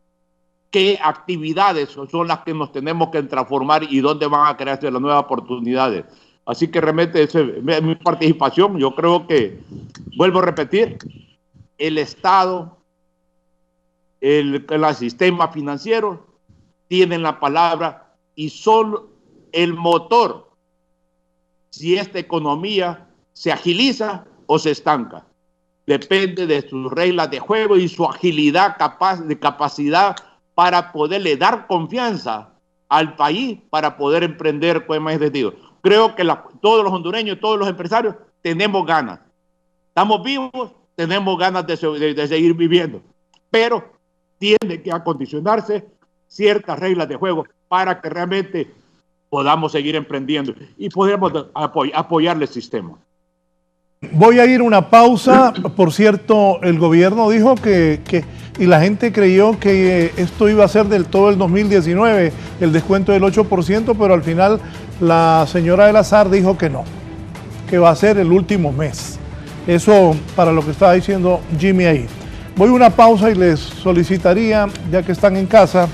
qué actividades son las que nos tenemos que transformar y dónde van a crearse las nuevas oportunidades. Así que realmente esa es mi participación. Yo creo que, vuelvo a repetir, el Estado, el sistema financiero tienen la palabra y son el motor si esta economía se agiliza o se estanca. Depende de sus reglas de juego y su agilidad, capacidad para poderle dar confianza al país para poder emprender con más sentido. Creo que todos los hondureños, todos los empresarios tenemos ganas. Estamos vivos, tenemos ganas de seguir viviendo, pero tiene que acondicionarse ciertas reglas de juego para que realmente podamos seguir emprendiendo y podamos apoyarle el sistema. Voy a ir a una pausa. Por cierto, el gobierno dijo y la gente creyó que esto iba a ser del todo el 2019, el descuento del 8%, pero al final la señora del Azar dijo que no, que va a ser el último mes. Eso para lo que estaba diciendo Jimmy ahí. Voy a una pausa y les solicitaría, ya que están en casa,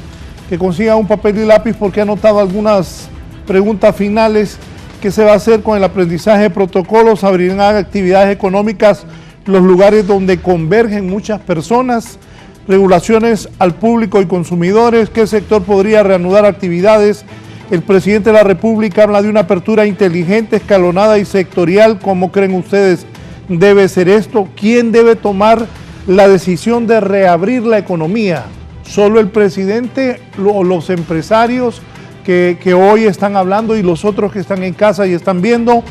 que consigan un papel y lápiz porque he anotado algunas preguntas finales. ¿Qué se va a hacer con el aprendizaje de protocolos? ¿Abrirán actividades económicas los lugares donde convergen muchas personas? ¿Regulaciones al público y consumidores? ¿Qué sector podría reanudar actividades? El presidente de la República habla de una apertura inteligente, escalonada y sectorial. ¿Cómo creen ustedes debe ser esto? ¿Quién debe tomar la decisión de reabrir la economía? ¿Solo el presidente o los empresarios que hoy están hablando y los otros que están en casa y están viendo?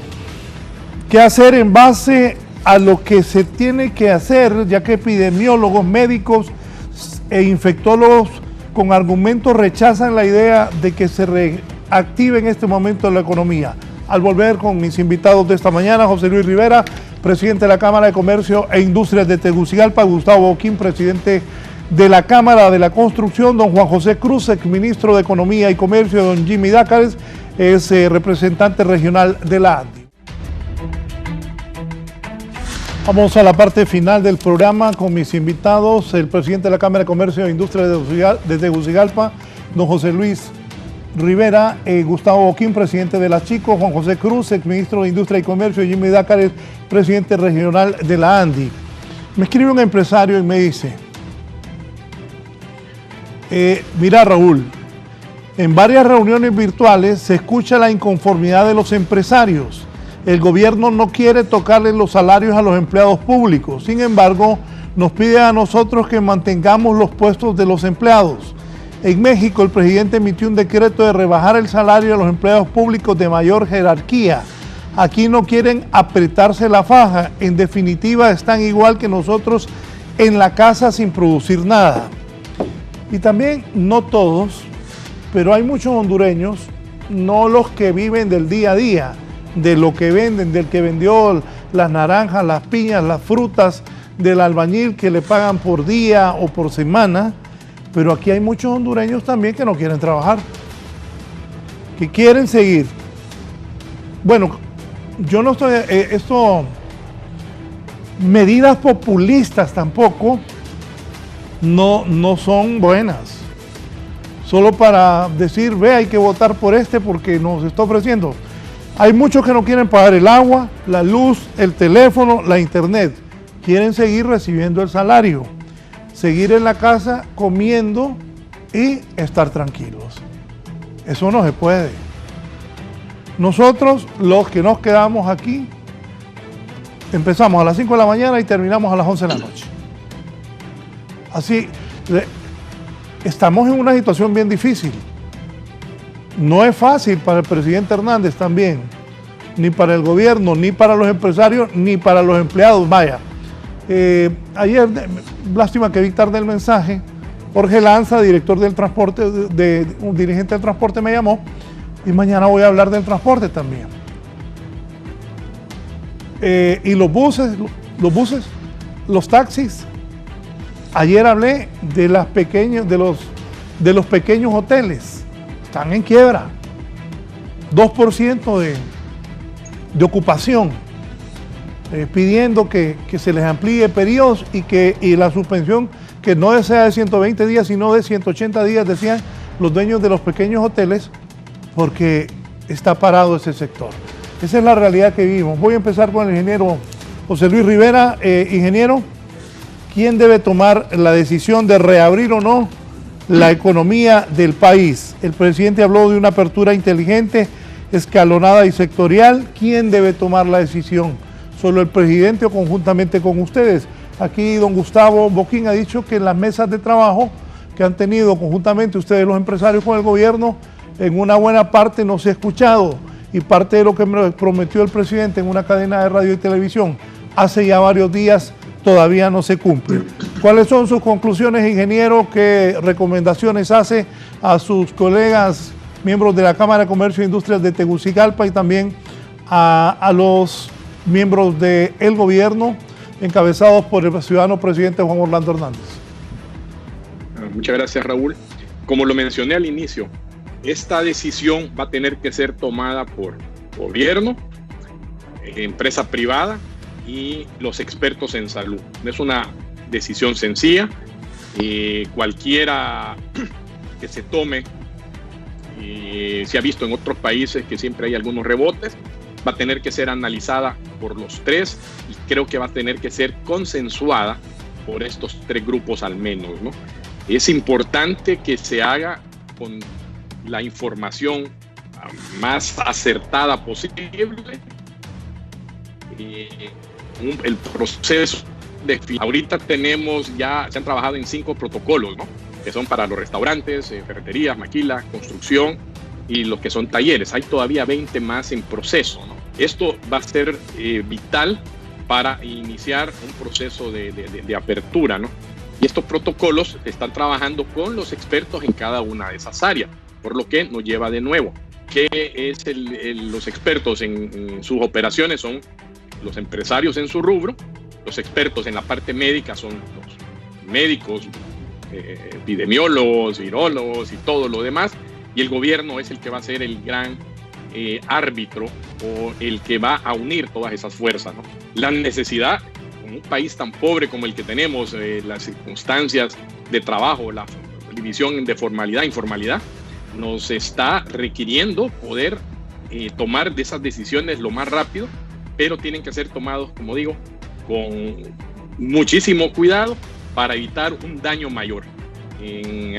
¿Qué hacer en base a lo que se tiene que hacer, ya que epidemiólogos, médicos e infectólogos con argumentos rechazan la idea de que se reactive en este momento la economía? Al volver con mis invitados de esta mañana, José Luis Rivera, presidente de la Cámara de Comercio e Industrias de Tegucigalpa, Gustavo Boquín, presidente de la Cámara de la Construcción, don Juan José Cruz, exministro de Economía y Comercio, don Jimmy Dácares, es representante regional de la ANDI. Vamos a la parte final del programa con mis invitados, el presidente de la Cámara de Comercio e Industria de Tegucigalpa, don José Luis Rivera, Gustavo Boquín, presidente de la Chico, Juan José Cruz, exministro de Industria y Comercio, y Jimmy Dácares, presidente regional de la ANDI. Me escribe un empresario y me dice: mira, Raúl, en varias reuniones virtuales se escucha la inconformidad de los empresarios. El gobierno no quiere tocarle los salarios a los empleados públicos. Sin embargo, nos pide a nosotros que mantengamos los puestos de los empleados. En México, el presidente emitió un decreto de rebajar el salario a los empleados públicos de mayor jerarquía. Aquí no quieren apretarse la faja. En definitiva, están igual que nosotros en la casa sin producir nada. Y también, no todos, pero hay muchos hondureños, no los que viven del día a día, de lo que venden, del que vendió las naranjas, las piñas, las frutas, del albañil que le pagan por día o por semana, pero aquí hay muchos hondureños también que no quieren trabajar, que quieren seguir. Bueno, yo no estoy, medidas populistas tampoco no son buenas. Solo para decir, ve, hay que votar por este porque nos está ofreciendo. Hay muchos que no quieren pagar el agua, la luz, el teléfono, la internet. Quieren seguir recibiendo el salario, seguir en la casa comiendo y estar tranquilos. Eso no se puede. Nosotros, los que nos quedamos aquí, empezamos a las 5 de la mañana y terminamos a las 11 de la noche. Así, estamos en una situación bien difícil. No es fácil para el presidente Hernández también, ni para el gobierno, ni para los empresarios, ni para los empleados. Vaya, ayer, lástima que vi tarde el mensaje, Jorge Lanza, director del transporte, un dirigente del transporte me llamó, y mañana voy a hablar del transporte también. Y los buses, los taxis. Ayer hablé de de los pequeños hoteles. Están en quiebra, 2% de ocupación, pidiendo que se les amplíe periodos y la suspensión que no sea de 120 días, sino de 180 días, decían los dueños de los pequeños hoteles, porque está parado ese sector. Esa es la realidad que vivimos. Voy a empezar con el ingeniero José Luis Rivera. Ingeniero, ¿quién debe tomar la decisión de reabrir o no la economía del país? El presidente habló de una apertura inteligente, escalonada y sectorial. ¿Quién debe tomar la decisión? ¿Solo el presidente o conjuntamente con ustedes? Aquí don Gustavo Boquín ha dicho que en las mesas de trabajo que han tenido conjuntamente ustedes los empresarios con el gobierno, en una buena parte no se ha escuchado, y parte de lo que me prometió el presidente en una cadena de radio y televisión hace ya varios días todavía no se cumple. ¿Cuáles son sus conclusiones, ingeniero? ¿Qué recomendaciones hace a sus colegas miembros de la Cámara de Comercio e Industrias de Tegucigalpa y también a los miembros del gobierno encabezados por el ciudadano presidente Juan Orlando Hernández? Muchas gracias, Raúl. Como lo mencioné al inicio, esta decisión va a tener que ser tomada por gobierno, empresa privada y los expertos en salud. No es una decisión sencilla. Cualquiera que se tome, se ha visto en otros países que siempre hay algunos rebotes, va a tener que ser analizada por los tres y creo que va a tener que ser consensuada por estos tres grupos al menos, ¿no? Es importante que se haga con la información más acertada posible. El proceso ahorita tenemos ya, se han trabajado en 5 protocolos, ¿no? Que son para los restaurantes, ferreterías, maquila, construcción y los que son talleres. Hay todavía 20 más en proceso, ¿no? Esto va a ser vital para iniciar un proceso de apertura, ¿no? Y estos protocolos están trabajando con los expertos en cada una de esas áreas, por lo que nos lleva de nuevo. ¿Qué es los expertos en sus operaciones? Son los empresarios en su rubro, los expertos en la parte médica son los médicos, epidemiólogos, virólogos y todo lo demás, y el gobierno es el que va a ser el gran árbitro o el que va a unir todas esas fuerzas, ¿no? La necesidad, en un país tan pobre como el que tenemos, las circunstancias de trabajo, la división de formalidad e informalidad, nos está requiriendo poder tomar de esas decisiones lo más rápido, pero tienen que ser tomados, como digo, con muchísimo cuidado para evitar un daño mayor. En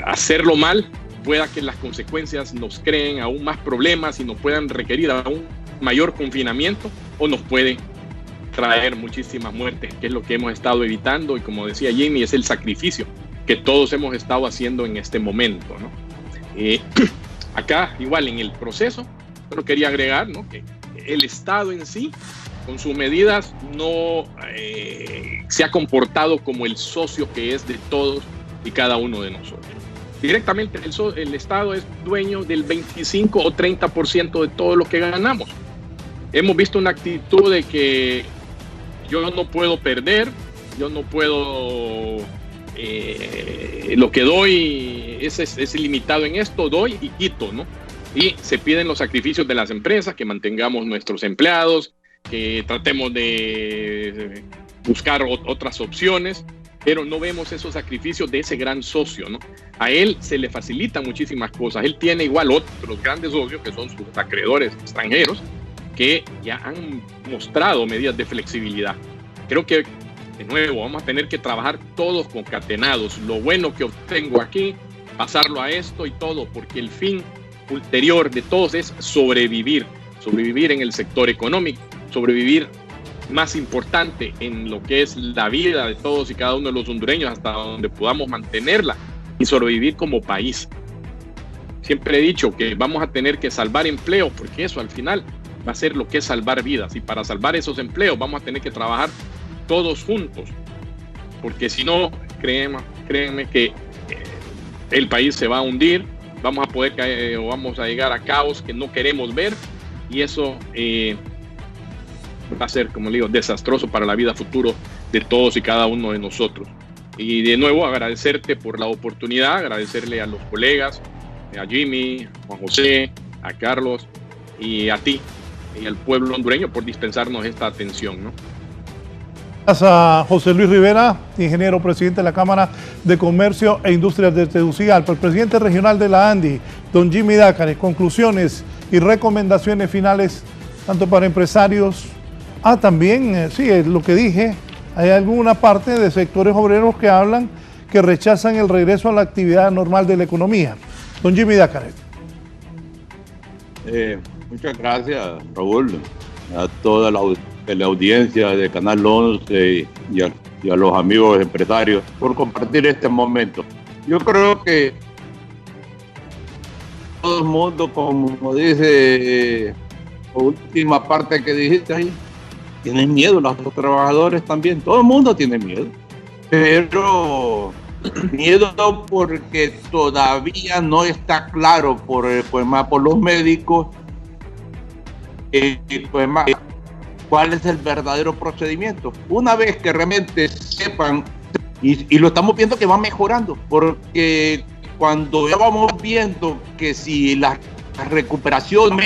hacerlo mal, pueda que las consecuencias nos creen aún más problemas y nos puedan requerir aún mayor confinamiento o nos puede traer muchísimas muertes, que es lo que hemos estado evitando, y como decía Jimmy, es el sacrificio que todos hemos estado haciendo en este momento, ¿no? Acá, igual en el proceso, pero quería agregar, ¿no?, que el Estado en sí, con sus medidas, no se ha comportado como el socio que es de todos y cada uno de nosotros. Directamente el Estado es dueño del 25 o 30% de todo lo que ganamos. Hemos visto una actitud de que yo no puedo perder, yo no puedo, lo que doy es limitado en esto, doy y quito, ¿no? Y se piden los sacrificios de las empresas, que mantengamos nuestros empleados, que tratemos de buscar otras opciones, pero no vemos esos sacrificios de ese gran socio, ¿no? A él se le facilitan muchísimas cosas. Él tiene igual otros grandes socios, que son sus acreedores extranjeros, que ya han mostrado medidas de flexibilidad. Creo que, de nuevo, vamos a tener que trabajar todos concatenados. Lo bueno que obtengo aquí, pasarlo a esto y todo, porque el fin ulterior de todos es sobrevivir en el sector económico, sobrevivir, más importante, en lo que es la vida de todos y cada uno de los hondureños, hasta donde podamos mantenerla, y sobrevivir como país. Siempre he dicho que vamos a tener que salvar empleos, porque eso al final va a ser lo que es salvar vidas, y para salvar esos empleos vamos a tener que trabajar todos juntos, porque si no, créanme que el país se va a hundir, vamos a poder caer, o vamos a llegar a caos que no queremos ver, y eso va a ser, como le digo, desastroso para la vida futuro de todos y cada uno de nosotros. Y de nuevo agradecerte por la oportunidad, agradecerle a los colegas, a Jimmy, a Juan José, a Carlos y a ti y al pueblo hondureño por dispensarnos esta atención, ¿no? Gracias a José Luis Rivera, ingeniero presidente de la Cámara de Comercio e Industrias de Tegucigalpa, el presidente regional de la ANDI, don Jimmy Dácares. Conclusiones y recomendaciones finales, tanto para empresarios, también, sí, lo que dije, hay alguna parte de sectores obreros que hablan que rechazan el regreso a la actividad normal de la economía. Don Jimmy Dácaret. Muchas gracias, Raúl, a toda la audiencia de Canal 11 y a los amigos empresarios por compartir este momento. Yo creo que todo el mundo, como dice la última parte que dijiste ahí, tienen miedo, los trabajadores también, todo el mundo tiene miedo, pero miedo porque todavía no está claro por los médicos cuál es el verdadero procedimiento. Una vez que realmente sepan, y lo estamos viendo que va mejorando, porque cuando ya vamos viendo que si la recuperación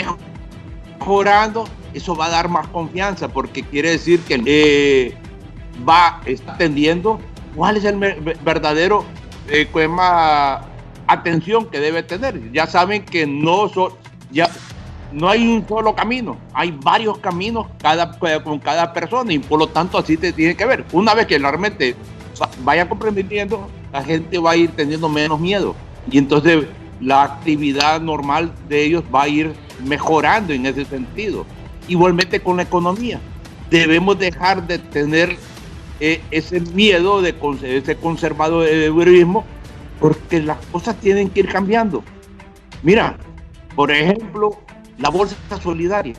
mejorando, eso va a dar más confianza, porque quiere decir que está atendiendo cuál es el verdadero atención que debe tener. Ya saben que no hay un solo camino, hay varios caminos con cada persona, y por lo tanto así te tiene que ver. Una vez que realmente vaya comprendiendo, la gente va a ir teniendo menos miedo, y entonces la actividad normal de ellos va a ir mejorando en ese sentido. Igualmente con la economía, debemos dejar de tener ese miedo de ese conservadurismo, porque las cosas tienen que ir cambiando. Mira, por ejemplo, la bolsa solidaria.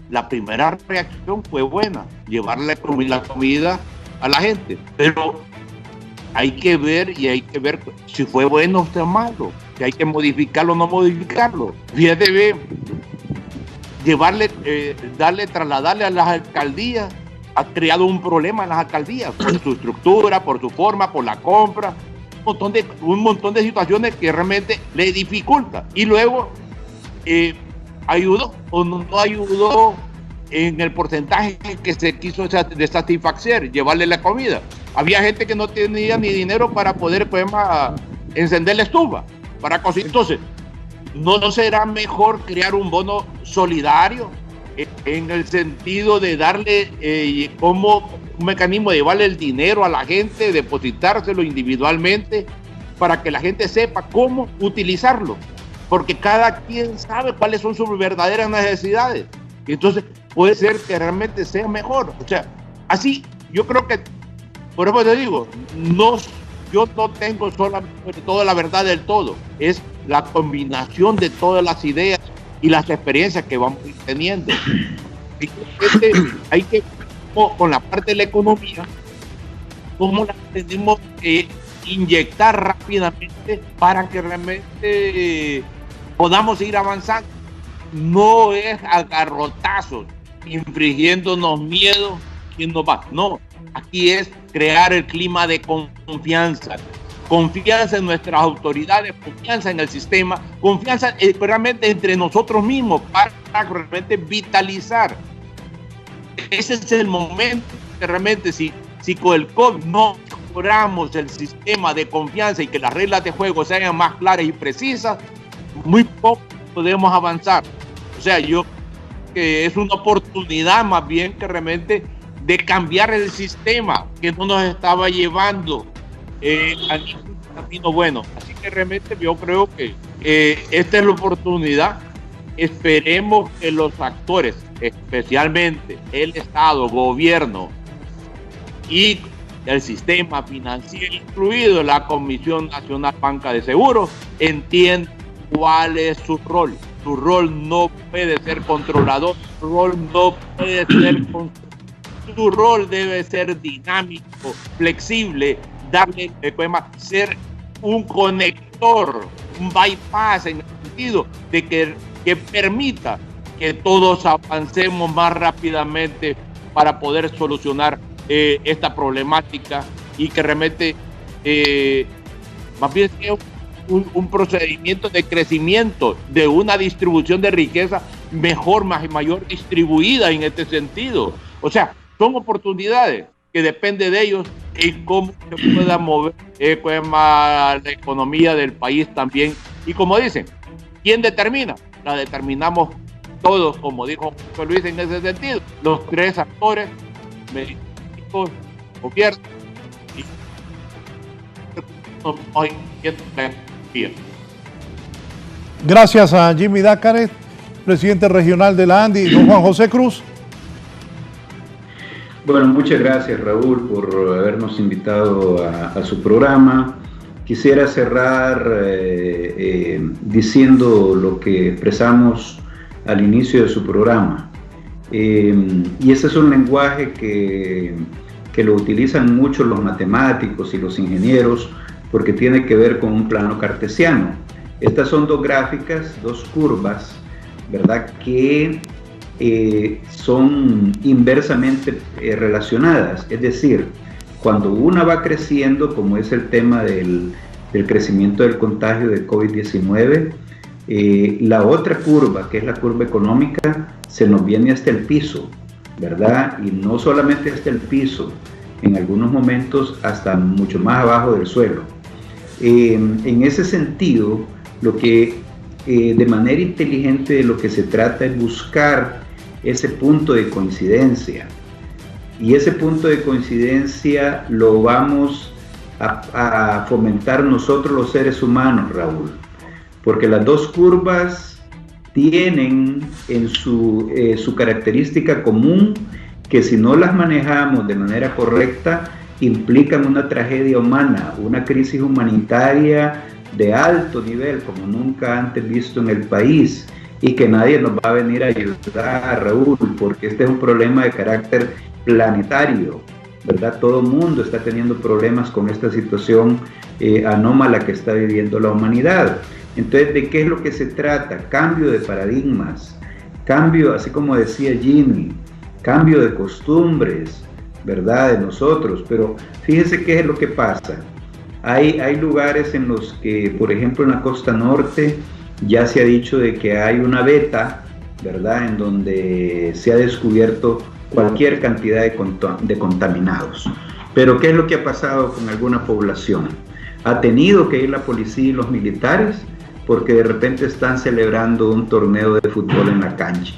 La primera reacción fue buena, llevarle la comida a la gente, pero hay que ver si fue bueno o fue malo, si hay que modificarlo o no modificarlo. Fíjate bien, trasladarle a las alcaldías ha creado un problema en las alcaldías, por su estructura, por su forma, por la compra, un montón de situaciones que realmente le dificulta. Y luego ayudó o no ayudó en el porcentaje que se quiso de satisfacer, llevarle la comida. Había gente que no tenía ni dinero para poder encender la estufa, para cocinar. Entonces, ¿no será mejor crear un bono solidario en el sentido de darle como un mecanismo de llevarle el dinero a la gente, depositárselo individualmente, para que la gente sepa cómo utilizarlo? Porque cada quien sabe cuáles son sus verdaderas necesidades. Y entonces puede ser que realmente sea mejor. O sea, así yo creo que, por eso te digo, yo no tengo solamente toda la verdad del todo. Es la combinación de todas las ideas y las experiencias que vamos teniendo. Y hay que, con la parte de la economía, cómo la tenemos que inyectar rápidamente para que realmente podamos ir avanzando. No es a garrotazos, infringiéndonos miedo, quién nos va. No, aquí es crear el clima de confianza en nuestras autoridades, confianza en el sistema, confianza realmente entre nosotros mismos para realmente vitalizar. Ese es el momento que realmente si con el COVID no mejoramos el sistema de confianza y que las reglas de juego sean más claras y precisas, muy poco podemos avanzar. O sea, yo que es una oportunidad más bien que realmente de cambiar el sistema que no nos estaba llevando al camino bueno. Así que realmente yo creo que esta es la oportunidad. Esperemos que los actores, especialmente el Estado, gobierno y el sistema financiero, incluido la Comisión Nacional Banca de Seguros, entiendan cuál es su rol. Su rol no puede ser controlador, su rol no puede ser su rol debe ser dinámico, flexible, darle, ser un conector, un bypass en el sentido de que permita que todos avancemos más rápidamente para poder solucionar esta problemática y que realmente más bien sea un procedimiento de crecimiento, de una distribución de riqueza mejor, mayor distribuida en este sentido. O sea, son oportunidades que depende de ellos en cómo se pueda mover la economía del país también. Y como dicen, ¿quién determina? La determinamos todos, como dijo José Luis en ese sentido. Los tres actores, médicos, gobierno y hoy bien. Gracias a Jimmy Dácares, presidente regional de la ANDI. Don Juan José Cruz. Bueno, muchas gracias, Raúl, por habernos invitado a su programa. Quisiera cerrar diciendo lo que expresamos al inicio de su programa. Y ese es un lenguaje que lo utilizan mucho los matemáticos y los ingenieros porque tiene que ver con un plano cartesiano. Estas son dos gráficas, dos curvas, ¿verdad?, que son inversamente relacionadas. Es decir, cuando una va creciendo, como es el tema del crecimiento del contagio de COVID-19, la otra curva, que es la curva económica, se nos viene hasta el piso, ¿verdad? Y no solamente hasta el piso, en algunos momentos hasta mucho más abajo del suelo. En ese sentido, lo que de manera inteligente de lo que se trata es buscar ese punto de coincidencia. Y ese punto de coincidencia lo vamos a fomentar nosotros los seres humanos, Raúl, porque las dos curvas tienen en su característica común que si no las manejamos de manera correcta implican una tragedia humana, una crisis humanitaria de alto nivel como nunca antes visto en el país, y que nadie nos va a venir a ayudar, Raúl, porque este es un problema de carácter planetario, ¿verdad? Todo el mundo está teniendo problemas con esta situación anómala que está viviendo la humanidad. Entonces, ¿de qué es lo que se trata? Cambio de paradigmas, cambio, así como decía Jimmy, cambio de costumbres, ¿verdad?, de nosotros. Pero fíjense qué es lo que pasa. Hay lugares en los que, por ejemplo, en la costa norte, ya se ha dicho de que hay una beta, ¿verdad?, en donde se ha descubierto cualquier cantidad de contaminados. Pero ¿qué es lo que ha pasado con alguna población? Ha tenido que ir la policía y los militares porque de repente están celebrando un torneo de fútbol en la cancha.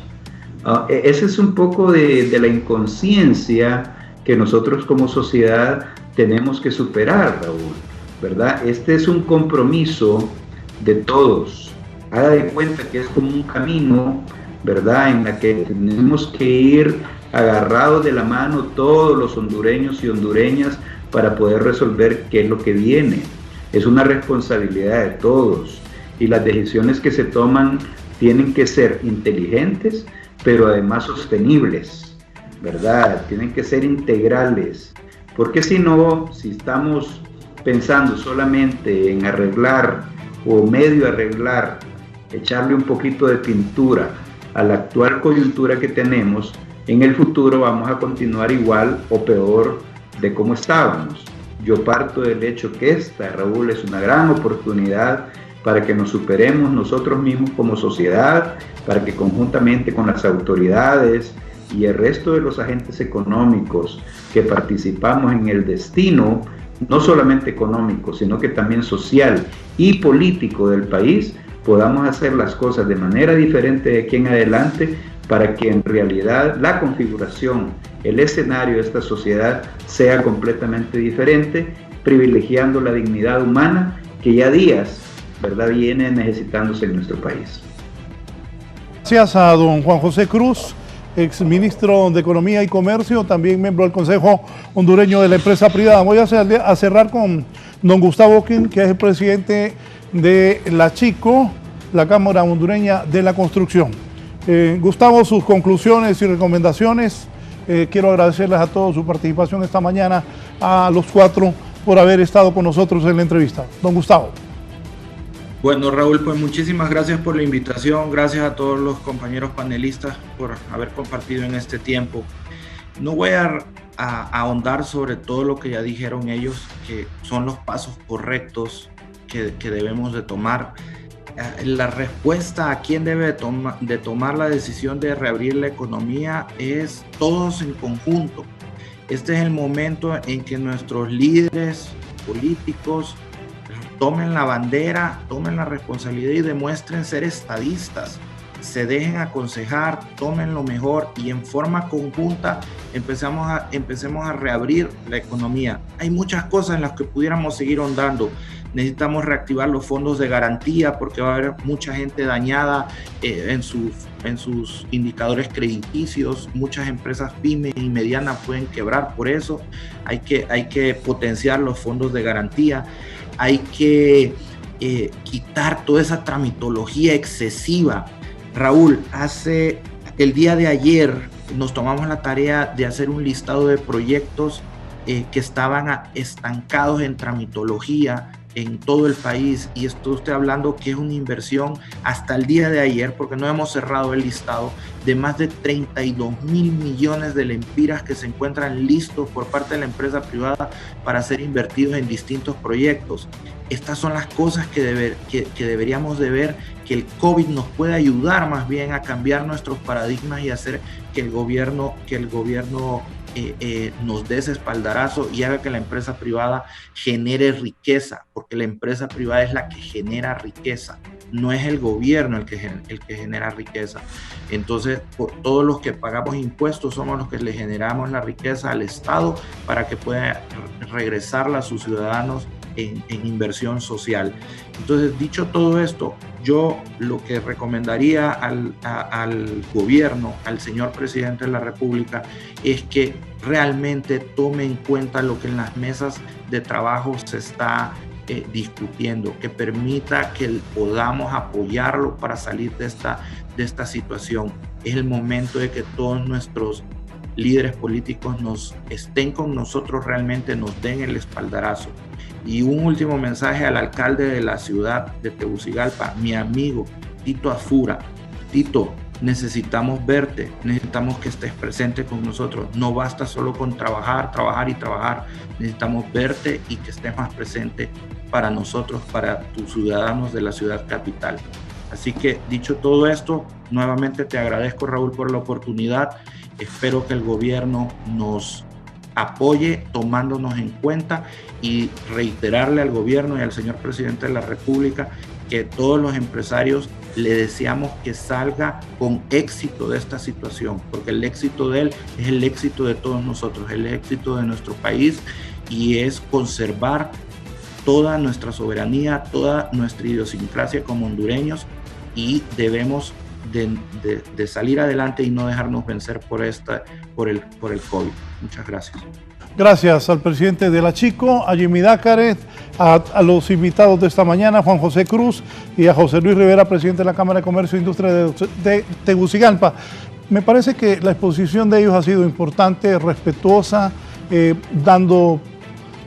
Ese es un poco de la inconsciencia que nosotros como sociedad tenemos que superar, Raúl, ¿verdad? Este es un compromiso de todos. Haga de cuenta que es como un camino, ¿verdad?, en la que tenemos que ir agarrados de la mano todos los hondureños y hondureñas para poder resolver qué es lo que viene. Es una responsabilidad de todos y las decisiones que se toman tienen que ser inteligentes, pero además sostenibles, ¿verdad? Tienen que ser integrales, porque si no, si estamos pensando solamente en arreglar o medio arreglar, echarle un poquito de pintura a la actual coyuntura que tenemos, en el futuro vamos a continuar igual o peor de como estábamos. Yo parto del hecho que esta, Raúl, es una gran oportunidad para que nos superemos nosotros mismos como sociedad, para que conjuntamente con las autoridades y el resto de los agentes económicos que participamos en el destino, no solamente económico, sino que también social y político del país, podamos hacer las cosas de manera diferente de aquí en adelante para que en realidad la configuración, el escenario de esta sociedad sea completamente diferente, privilegiando la dignidad humana que ya días, ¿verdad?, viene necesitándose en nuestro país. Gracias a don Juan José Cruz, exministro de Economía y Comercio, también miembro del Consejo Hondureño de la Empresa Privada. Voy a cerrar con don Gustavo Ockin, que es el presidente de la CHICO, la Cámara Hondureña de la Construcción. Gustavo, sus conclusiones y recomendaciones. Quiero agradecerles a todos su participación esta mañana, a los cuatro por haber estado con nosotros en la entrevista. Don Gustavo. Bueno, Raúl, pues muchísimas gracias por la invitación, gracias a todos los compañeros panelistas por haber compartido en este tiempo. No voy a ahondar sobre todo lo que ya dijeron ellos, que son los pasos correctos que debemos de tomar. La respuesta a quién debe de tomar la decisión de reabrir la economía es todos en conjunto. Este es el momento en que nuestros líderes políticos tomen la bandera, tomen la responsabilidad y demuestren ser estadistas. se dejen aconsejar, tomen lo mejor y en forma conjunta empecemos a reabrir la economía. Hay muchas cosas en las que pudiéramos seguir ahondando. Necesitamos reactivar los fondos de garantía porque va a haber mucha gente dañada en sus indicadores crediticios. Muchas empresas pymes y medianas pueden quebrar por eso. Hay que potenciar los fondos de garantía. Hay que quitar toda esa tramitología excesiva. Raúl, el día de ayer nos tomamos la tarea de hacer un listado de proyectos que estaban estancados en tramitología en todo el país, y estoy usted hablando que es una inversión hasta el día de ayer, porque no hemos cerrado el listado, de más de 32,000 millones de lempiras que se encuentran listos por parte de la empresa privada para ser invertidos en distintos proyectos. Estas son las cosas que deberíamos de ver, que el COVID nos puede ayudar más bien a cambiar nuestros paradigmas y hacer que el gobierno nos dé ese espaldarazo y haga que la empresa privada genere riqueza, porque la empresa privada es la que genera riqueza, no es el gobierno el que genera riqueza. Entonces, todos los que pagamos impuestos somos los que le generamos la riqueza al Estado para que pueda regresarla a sus ciudadanos en inversión social. Entonces, dicho todo esto, yo lo que recomendaría al gobierno, al señor presidente de la República, es que realmente tome en cuenta lo que en las mesas de trabajo se está discutiendo, que permita que podamos apoyarlo para salir de esta situación. Es el momento de que todos nuestros líderes políticos estén con nosotros, realmente nos den el espaldarazo. Y un último mensaje al alcalde de la ciudad de Tegucigalpa, mi amigo Tito Afura. Tito, necesitamos verte, necesitamos que estés presente con nosotros. No basta solo con trabajar. Necesitamos verte y que estés más presente para nosotros, para tus ciudadanos de la ciudad capital. Así que, dicho todo esto, nuevamente te agradezco, Raúl, por la oportunidad. Espero que el gobierno nos apoye tomándonos en cuenta y reiterarle al gobierno y al señor presidente de la República que todos los empresarios le deseamos que salga con éxito de esta situación, porque el éxito de él es el éxito de todos nosotros, el éxito de nuestro país, y es conservar toda nuestra soberanía, toda nuestra idiosincrasia como hondureños, y debemos de salir adelante y no dejarnos vencer por el COVID. Muchas gracias. Gracias al presidente de la Chico, a Jimmy Dácares, a los invitados de esta mañana, Juan José Cruz y a José Luis Rivera, presidente de la Cámara de Comercio e Industria de Tegucigalpa. Me parece que la exposición de ellos ha sido importante, respetuosa, dando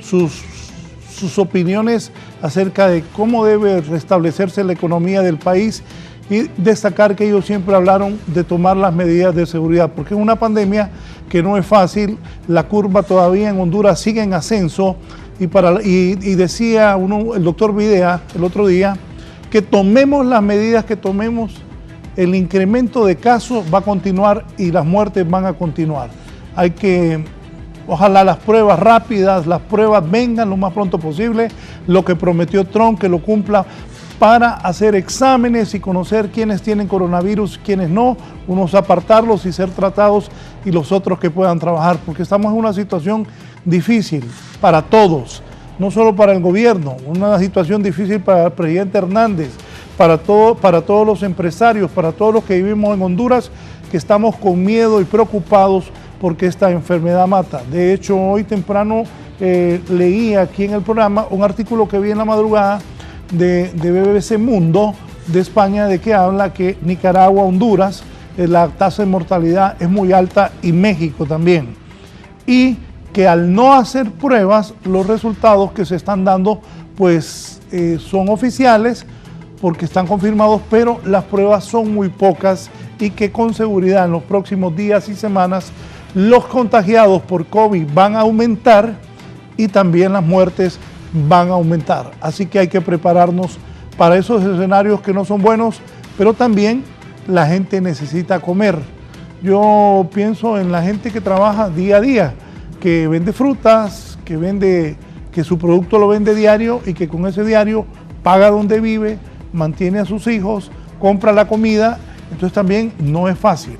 sus opiniones acerca de cómo debe restablecerse la economía del país, y destacar que ellos siempre hablaron de tomar las medidas de seguridad, porque es una pandemia que no es fácil. La curva todavía en Honduras sigue en ascenso, y decía el doctor Videa el otro día que tomemos las medidas que tomemos, el incremento de casos va a continuar y las muertes van a continuar. Ojalá las pruebas rápidas, las pruebas vengan lo más pronto posible, lo que prometió Trump, que lo cumpla, para hacer exámenes y conocer quiénes tienen coronavirus, quiénes no, unos apartarlos y ser tratados, y los otros que puedan trabajar, porque estamos en una situación difícil para todos, no solo para el gobierno, una situación difícil para el presidente Hernández, para todos los empresarios, para todos los que vivimos en Honduras, que estamos con miedo y preocupados porque esta enfermedad mata. De hecho, hoy temprano leí aquí en el programa un artículo que vi en la madrugada de BBC Mundo de España, de que habla que Nicaragua, Honduras, la tasa de mortalidad es muy alta, y México también, y que al no hacer pruebas, los resultados que se están dando pues son oficiales porque están confirmados, pero las pruebas son muy pocas, y que con seguridad en los próximos días y semanas los contagiados por COVID van a aumentar y también las muertes van a aumentar. Así que hay que prepararnos para esos escenarios que no son buenos, pero también la gente necesita comer. Yo pienso en la gente que trabaja día a día, que vende frutas, que su producto lo vende diario, y que con ese diario paga donde vive, mantiene a sus hijos, compra la comida Entonces también no es fácil.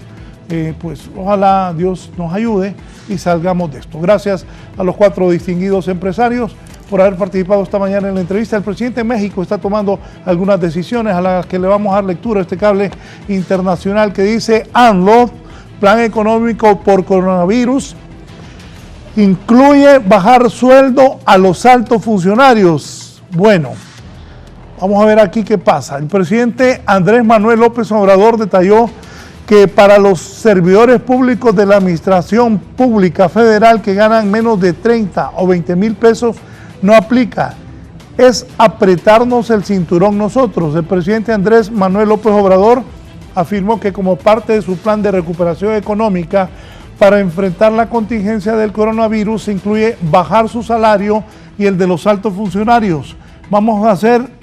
Pues ojalá Dios nos ayude y salgamos de esto. Gracias a los 4 distinguidos empresarios por haber participado esta mañana en la entrevista. El presidente de México está tomando algunas decisiones a las que le vamos a dar lectura a este cable internacional que dice AMLO, plan económico por coronavirus, incluye bajar sueldo a los altos funcionarios. Bueno, vamos a ver aquí qué pasa. El presidente Andrés Manuel López Obrador detalló que para los servidores públicos de la Administración Pública Federal que ganan menos de 30 o 20 mil pesos no aplica. Es apretarnos el cinturón nosotros. El presidente Andrés Manuel López Obrador afirmó que como parte de su plan de recuperación económica para enfrentar la contingencia del coronavirus se incluye bajar su salario y el de los altos funcionarios. Vamos a hacer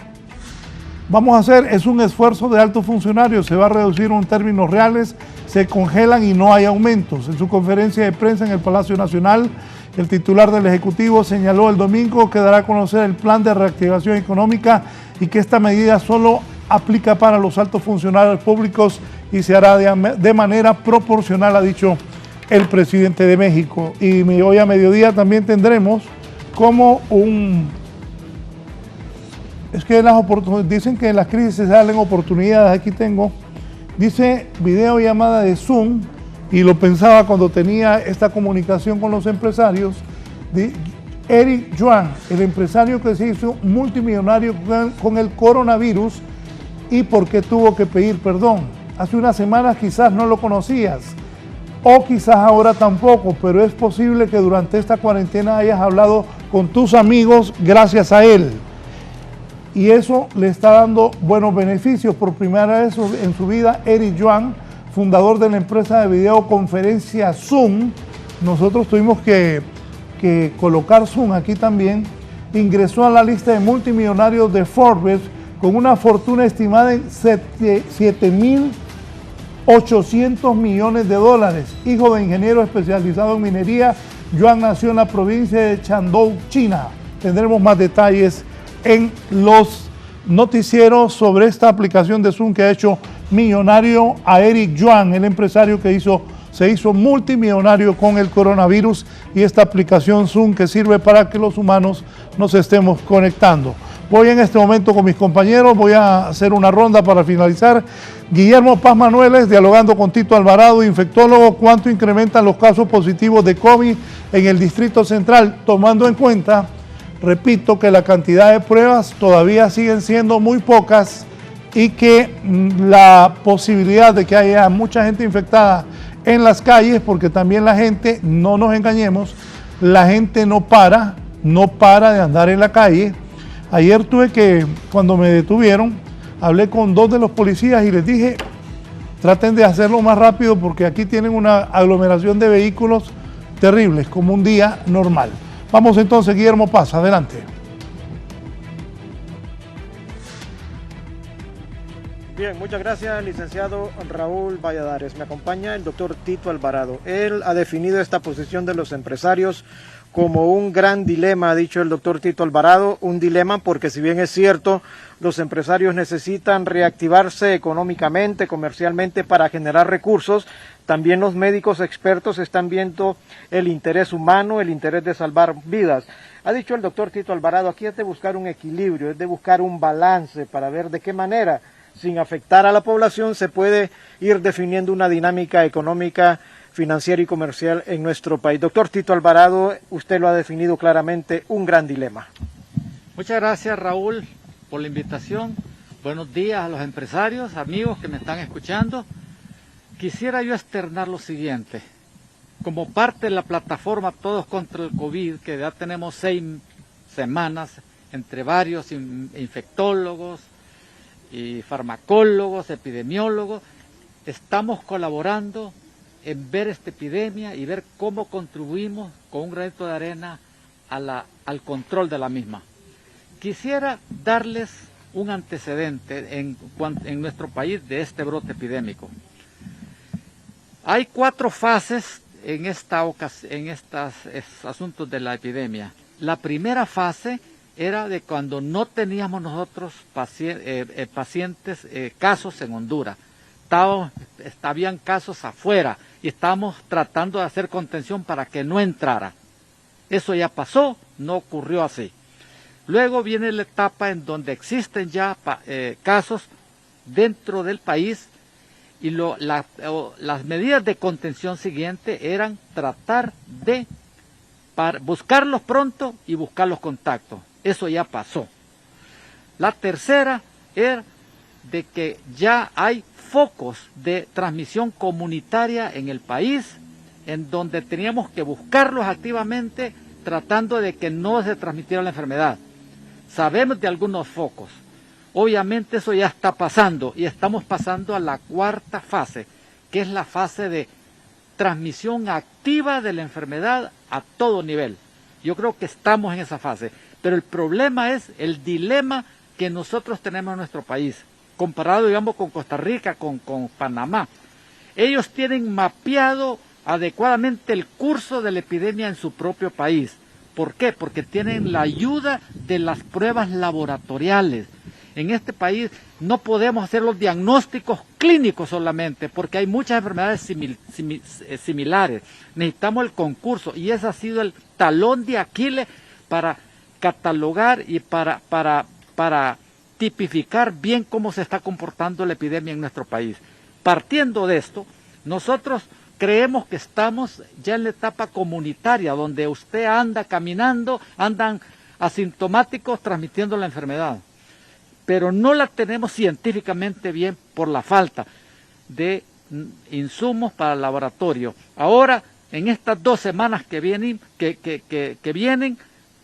es un esfuerzo de altos funcionarios, se va a reducir en términos reales, se congelan y no hay aumentos. En su conferencia de prensa en el Palacio Nacional, el titular del Ejecutivo señaló el domingo que dará a conocer el plan de reactivación económica y que esta medida solo aplica para los altos funcionarios públicos y se hará de manera proporcional, ha dicho el presidente de México. Y hoy a mediodía también tendremos como es que dicen que en las crisis se salen oportunidades. Aquí tengo, dice videollamada de Zoom, y lo pensaba cuando tenía esta comunicación con los empresarios, de Eric Yuan, el empresario que se hizo multimillonario con el coronavirus y por qué tuvo que pedir perdón. Hace unas semanas quizás no lo conocías, o quizás ahora tampoco, pero es posible que durante esta cuarentena hayas hablado con tus amigos gracias a él. Y eso le está dando buenos beneficios. Por primera vez en su vida, Eric Yuan, fundador de la empresa de videoconferencia Zoom, nosotros tuvimos que colocar Zoom aquí también, ingresó a la lista de multimillonarios de Forbes con una fortuna estimada en 7.800 millones de dólares. Hijo de ingeniero especializado en minería, Yuan nació en la provincia de Shandong, China. Tendremos más detalles en los noticieros sobre esta aplicación de Zoom que ha hecho millonario a Eric Yuan, el empresario que se hizo multimillonario con el coronavirus, y esta aplicación Zoom que sirve para que los humanos nos estemos conectando. Voy en este momento con mis compañeros, voy a hacer una ronda para finalizar. Guillermo Paz Manueles, dialogando con Tito Alvarado, infectólogo. ¿Cuánto incrementan los casos positivos de COVID en el Distrito Central? Tomando en cuenta, repito, que la cantidad de pruebas todavía siguen siendo muy pocas y que la posibilidad de que haya mucha gente infectada en las calles, porque también la gente, no nos engañemos, la gente no para de andar en la calle. Ayer cuando me detuvieron, hablé con 2 de los policías y les dije, traten de hacerlo más rápido porque aquí tienen una aglomeración de vehículos terribles, como un día normal. Vamos entonces, Guillermo Paz, adelante. Bien, muchas gracias, licenciado Raúl Valladares. Me acompaña el doctor Tito Alvarado. Él ha definido esta posición de los empresarios como un gran dilema, ha dicho el doctor Tito Alvarado, un dilema porque si bien es cierto, los empresarios necesitan reactivarse económicamente, comercialmente para generar recursos, también los médicos expertos están viendo el interés humano, el interés de salvar vidas. Ha dicho el doctor Tito Alvarado, aquí es de buscar un equilibrio, es de buscar un balance para ver de qué manera, sin afectar a la población, se puede ir definiendo una dinámica económica, financiera y comercial en nuestro país. Doctor Tito Alvarado, usted lo ha definido claramente, un gran dilema. Muchas gracias, Raúl, por la invitación. Buenos días a los empresarios, amigos que me están escuchando. Quisiera yo externar lo siguiente. Como parte de la plataforma Todos contra el COVID, que ya tenemos 6 semanas entre varios infectólogos y farmacólogos, epidemiólogos, estamos colaborando en ver esta epidemia y ver cómo contribuimos con un granito de arena al control de la misma. Quisiera darles un antecedente en nuestro país de este brote epidémico. Hay 4 fases en estos asuntos de la epidemia. La primera fase era de cuando no teníamos nosotros casos en Honduras. habían casos afuera y estábamos tratando de hacer contención para que no entrara. Eso ya pasó, no ocurrió así. Luego viene la etapa en donde existen ya casos dentro del país y las medidas de contención siguientes eran tratar de buscarlos pronto y buscar los contactos. Eso ya pasó. La tercera era de que ya hay focos de transmisión comunitaria en el país, en donde teníamos que buscarlos activamente, tratando de que no se transmitiera la enfermedad. Sabemos de algunos focos. Obviamente eso ya está pasando y estamos pasando a la cuarta fase, que es la fase de transmisión activa de la enfermedad a todo nivel. Yo creo que estamos en esa fase, pero el problema es el dilema que nosotros tenemos en nuestro país, comparado, digamos, con Costa Rica, con Panamá. Ellos tienen mapeado adecuadamente el curso de la epidemia en su propio país. ¿Por qué? Porque tienen la ayuda de las pruebas laboratoriales. En este país no podemos hacer los diagnósticos clínicos solamente, porque hay muchas enfermedades similares. Necesitamos el concurso y ese ha sido el talón de Aquiles para catalogar y para tipificar bien cómo se está comportando la epidemia en nuestro país. Partiendo de esto, nosotros creemos que estamos ya en la etapa comunitaria, donde usted anda caminando, andan asintomáticos transmitiendo la enfermedad. Pero no la tenemos científicamente bien por la falta de insumos para el laboratorio. Ahora, en estas 2 semanas que vienen,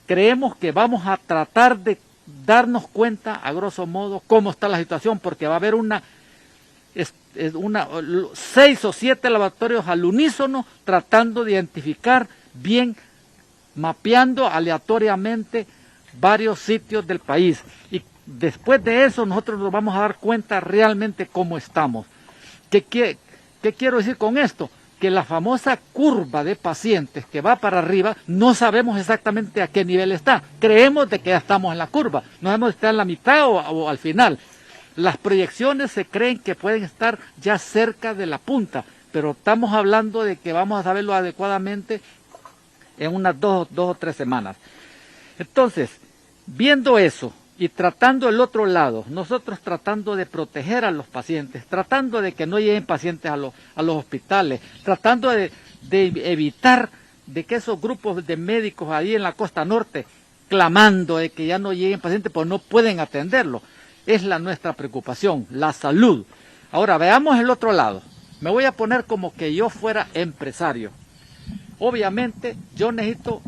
creemos que vamos a tratar de darnos cuenta, a grosso modo, cómo está la situación, porque va a haber 6 o 7 laboratorios al unísono tratando de identificar bien, mapeando aleatoriamente varios sitios del país. Y después de eso nosotros nos vamos a dar cuenta realmente cómo estamos. ¿Qué quiero decir con esto? Que la famosa curva de pacientes que va para arriba, no sabemos exactamente a qué nivel está. Creemos de que ya estamos en la curva, no sabemos si está en la mitad o al final. Las proyecciones se creen que pueden estar ya cerca de la punta, pero estamos hablando de que vamos a saberlo adecuadamente en unas 2 o 3 semanas. Entonces, viendo eso y tratando el otro lado, nosotros tratando de proteger a los pacientes, tratando de que no lleguen pacientes a los hospitales, tratando de evitar de que esos grupos de médicos ahí en la costa norte, clamando de que ya no lleguen pacientes, pues no pueden atenderlo. Es nuestra preocupación, la salud. Ahora, veamos el otro lado. Me voy a poner como que yo fuera empresario. Obviamente, yo necesito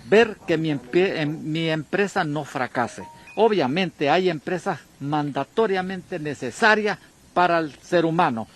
ver que mi empresa no fracase. Obviamente, hay empresas mandatoriamente necesarias para el ser humano.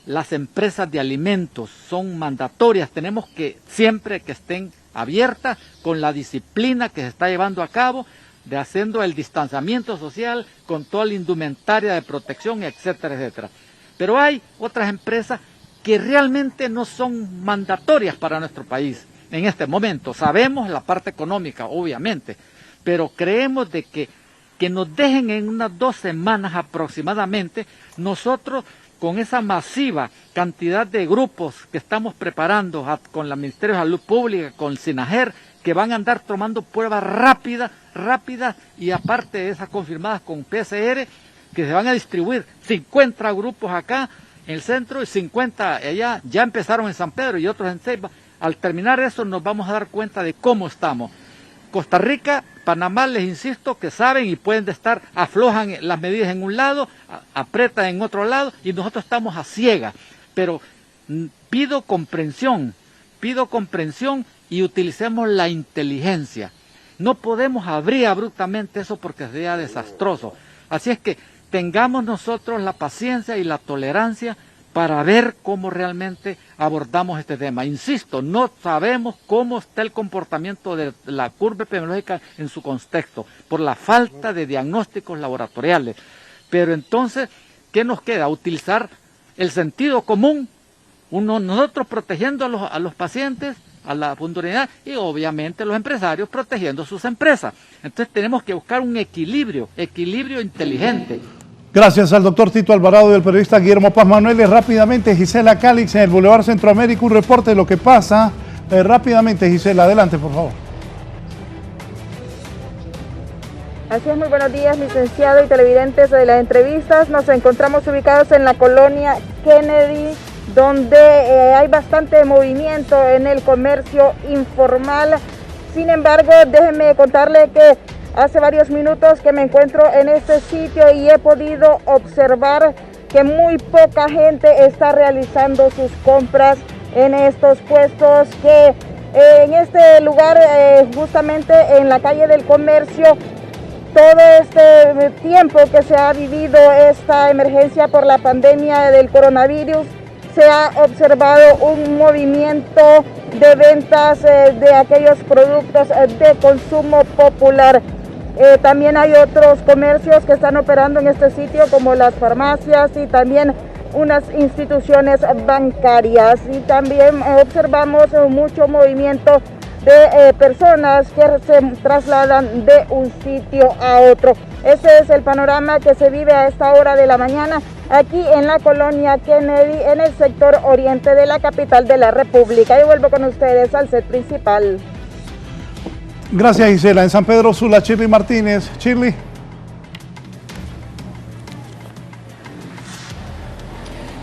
Las empresas de alimentos son mandatorias. Tenemos que siempre que estén abiertas con la disciplina que se está llevando a cabo, de haciendo el distanciamiento social con toda la indumentaria de protección, etcétera, etcétera. Pero hay otras empresas que realmente no son mandatorias para nuestro país en este momento. Sabemos la parte económica, obviamente, pero creemos de que nos dejen en unas 2 semanas aproximadamente, nosotros con esa masiva cantidad de grupos que estamos preparando con el Ministerio de Salud Pública, con el SINAGER, que van a andar tomando pruebas rápidas y aparte de esas confirmadas con PCR, que se van a distribuir 50 grupos acá en el centro y 50 allá, ya empezaron en San Pedro y otros en Ceiba. Al terminar eso nos vamos a dar cuenta de cómo estamos. Costa Rica, Panamá, les insisto, que saben y pueden estar, aflojan las medidas en un lado, apretan en otro lado y nosotros estamos a ciegas. Pero pido comprensión y utilicemos la inteligencia. No podemos abrir abruptamente eso porque sería desastroso. Así es que tengamos nosotros la paciencia y la tolerancia para ver cómo realmente abordamos este tema. Insisto, no sabemos cómo está el comportamiento de la curva epidemiológica en su contexto, por la falta de diagnósticos laboratoriales. Pero entonces, ¿qué nos queda? Utilizar el sentido común, nosotros protegiendo a los pacientes, a la puntualidad, y obviamente los empresarios protegiendo sus empresas. Entonces tenemos que buscar un equilibrio inteligente. Gracias al doctor Tito Alvarado y al periodista Guillermo Paz Manuel. Rápidamente, Gisela Calix en el Boulevard Centroamérica, un reporte de lo que pasa. Rápidamente, Gisela, adelante, por favor. Así es, muy buenos días, licenciado y televidentes de las entrevistas. Nos encontramos ubicados en la colonia Kennedy, donde hay bastante movimiento en el comercio informal. Sin embargo, déjenme contarle que hace varios minutos que me encuentro en este sitio y he podido observar que muy poca gente está realizando sus compras en estos puestos, que en este lugar, justamente en la calle del comercio, todo este tiempo que se ha vivido esta emergencia por la pandemia del coronavirus, se ha observado un movimiento de ventas de aquellos productos de consumo popular. También hay otros comercios que están operando en este sitio, como las farmacias y también unas instituciones bancarias. Y también observamos mucho movimiento de personas que se trasladan de un sitio a otro. Ese es el panorama que se vive a esta hora de la mañana aquí en la colonia Kennedy, en el sector oriente de la capital de la República. Yo vuelvo con ustedes al set principal. Gracias, Gisela. En San Pedro Sula, Shirley Martínez. Shirley.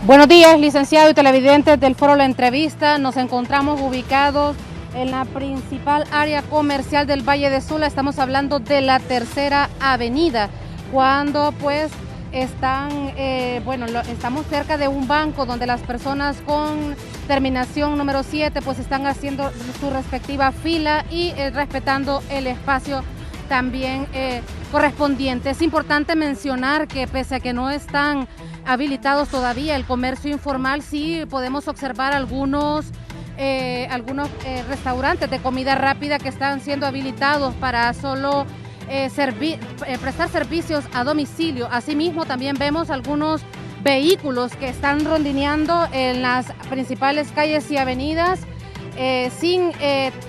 Buenos días, licenciado y televidentes del Foro La Entrevista. Nos encontramos ubicados en la principal área comercial del Valle de Sula. Estamos hablando de la Tercera Avenida, cuando pues estamos cerca de un banco donde las personas con terminación número 7 pues están haciendo su respectiva fila y respetando el espacio también correspondiente. Es importante mencionar que pese a que no están habilitados todavía el comercio informal, sí podemos observar algunos restaurantes de comida rápida que están siendo habilitados para solo prestar servicios a domicilio. Asimismo, también vemos algunos vehículos que están rondineando en las principales calles y avenidas sin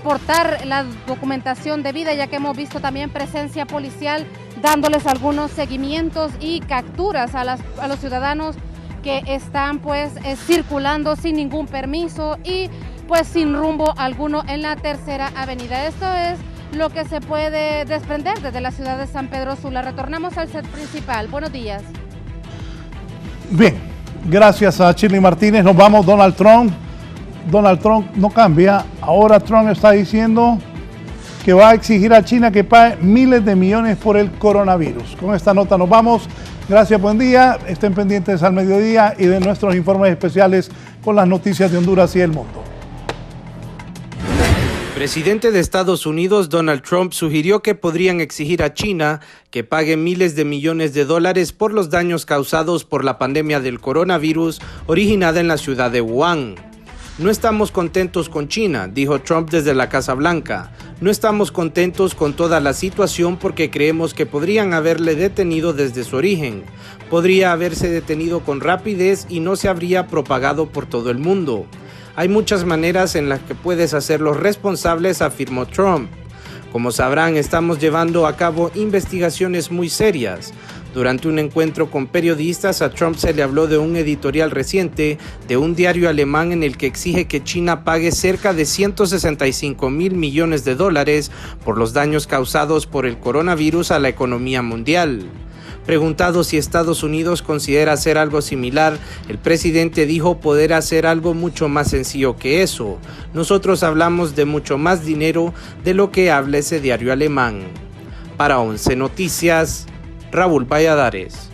portar la documentación debida, ya que hemos visto también presencia policial dándoles algunos seguimientos y capturas a los ciudadanos que están pues circulando sin ningún permiso y pues sin rumbo alguno en la Tercera Avenida. Esto es lo que se puede desprender desde la ciudad de San Pedro Sula. Retornamos al set principal. Buenos días. Bien, gracias a Shirley Martínez. Nos vamos. Donald Trump no cambia. Ahora Trump está diciendo que va a exigir a China que pague miles de millones por el coronavirus. Con esta nota nos vamos. Gracias, buen día. Estén pendientes al mediodía y de nuestros informes especiales con las noticias de Honduras y el mundo. El presidente de Estados Unidos, Donald Trump, sugirió que podrían exigir a China que pague miles de millones de dólares por los daños causados por la pandemia del coronavirus originada en la ciudad de Wuhan. No estamos contentos con China, dijo Trump desde la Casa Blanca. No estamos contentos con toda la situación porque creemos que podrían haberle detenido desde su origen. Podría haberse detenido con rapidez y no se habría propagado por todo el mundo. Hay muchas maneras en las que puedes hacerlos responsables, afirmó Trump. Como sabrán, estamos llevando a cabo investigaciones muy serias. Durante un encuentro con periodistas, a Trump se le habló de un editorial reciente de un diario alemán en el que exige que China pague cerca de 165,000 millones de dólares por los daños causados por el coronavirus a la economía mundial. Preguntado si Estados Unidos considera hacer algo similar, el presidente dijo poder hacer algo mucho más sencillo que eso. Nosotros hablamos de mucho más dinero de lo que habla ese diario alemán. Para 11 Noticias, Raúl Valladares.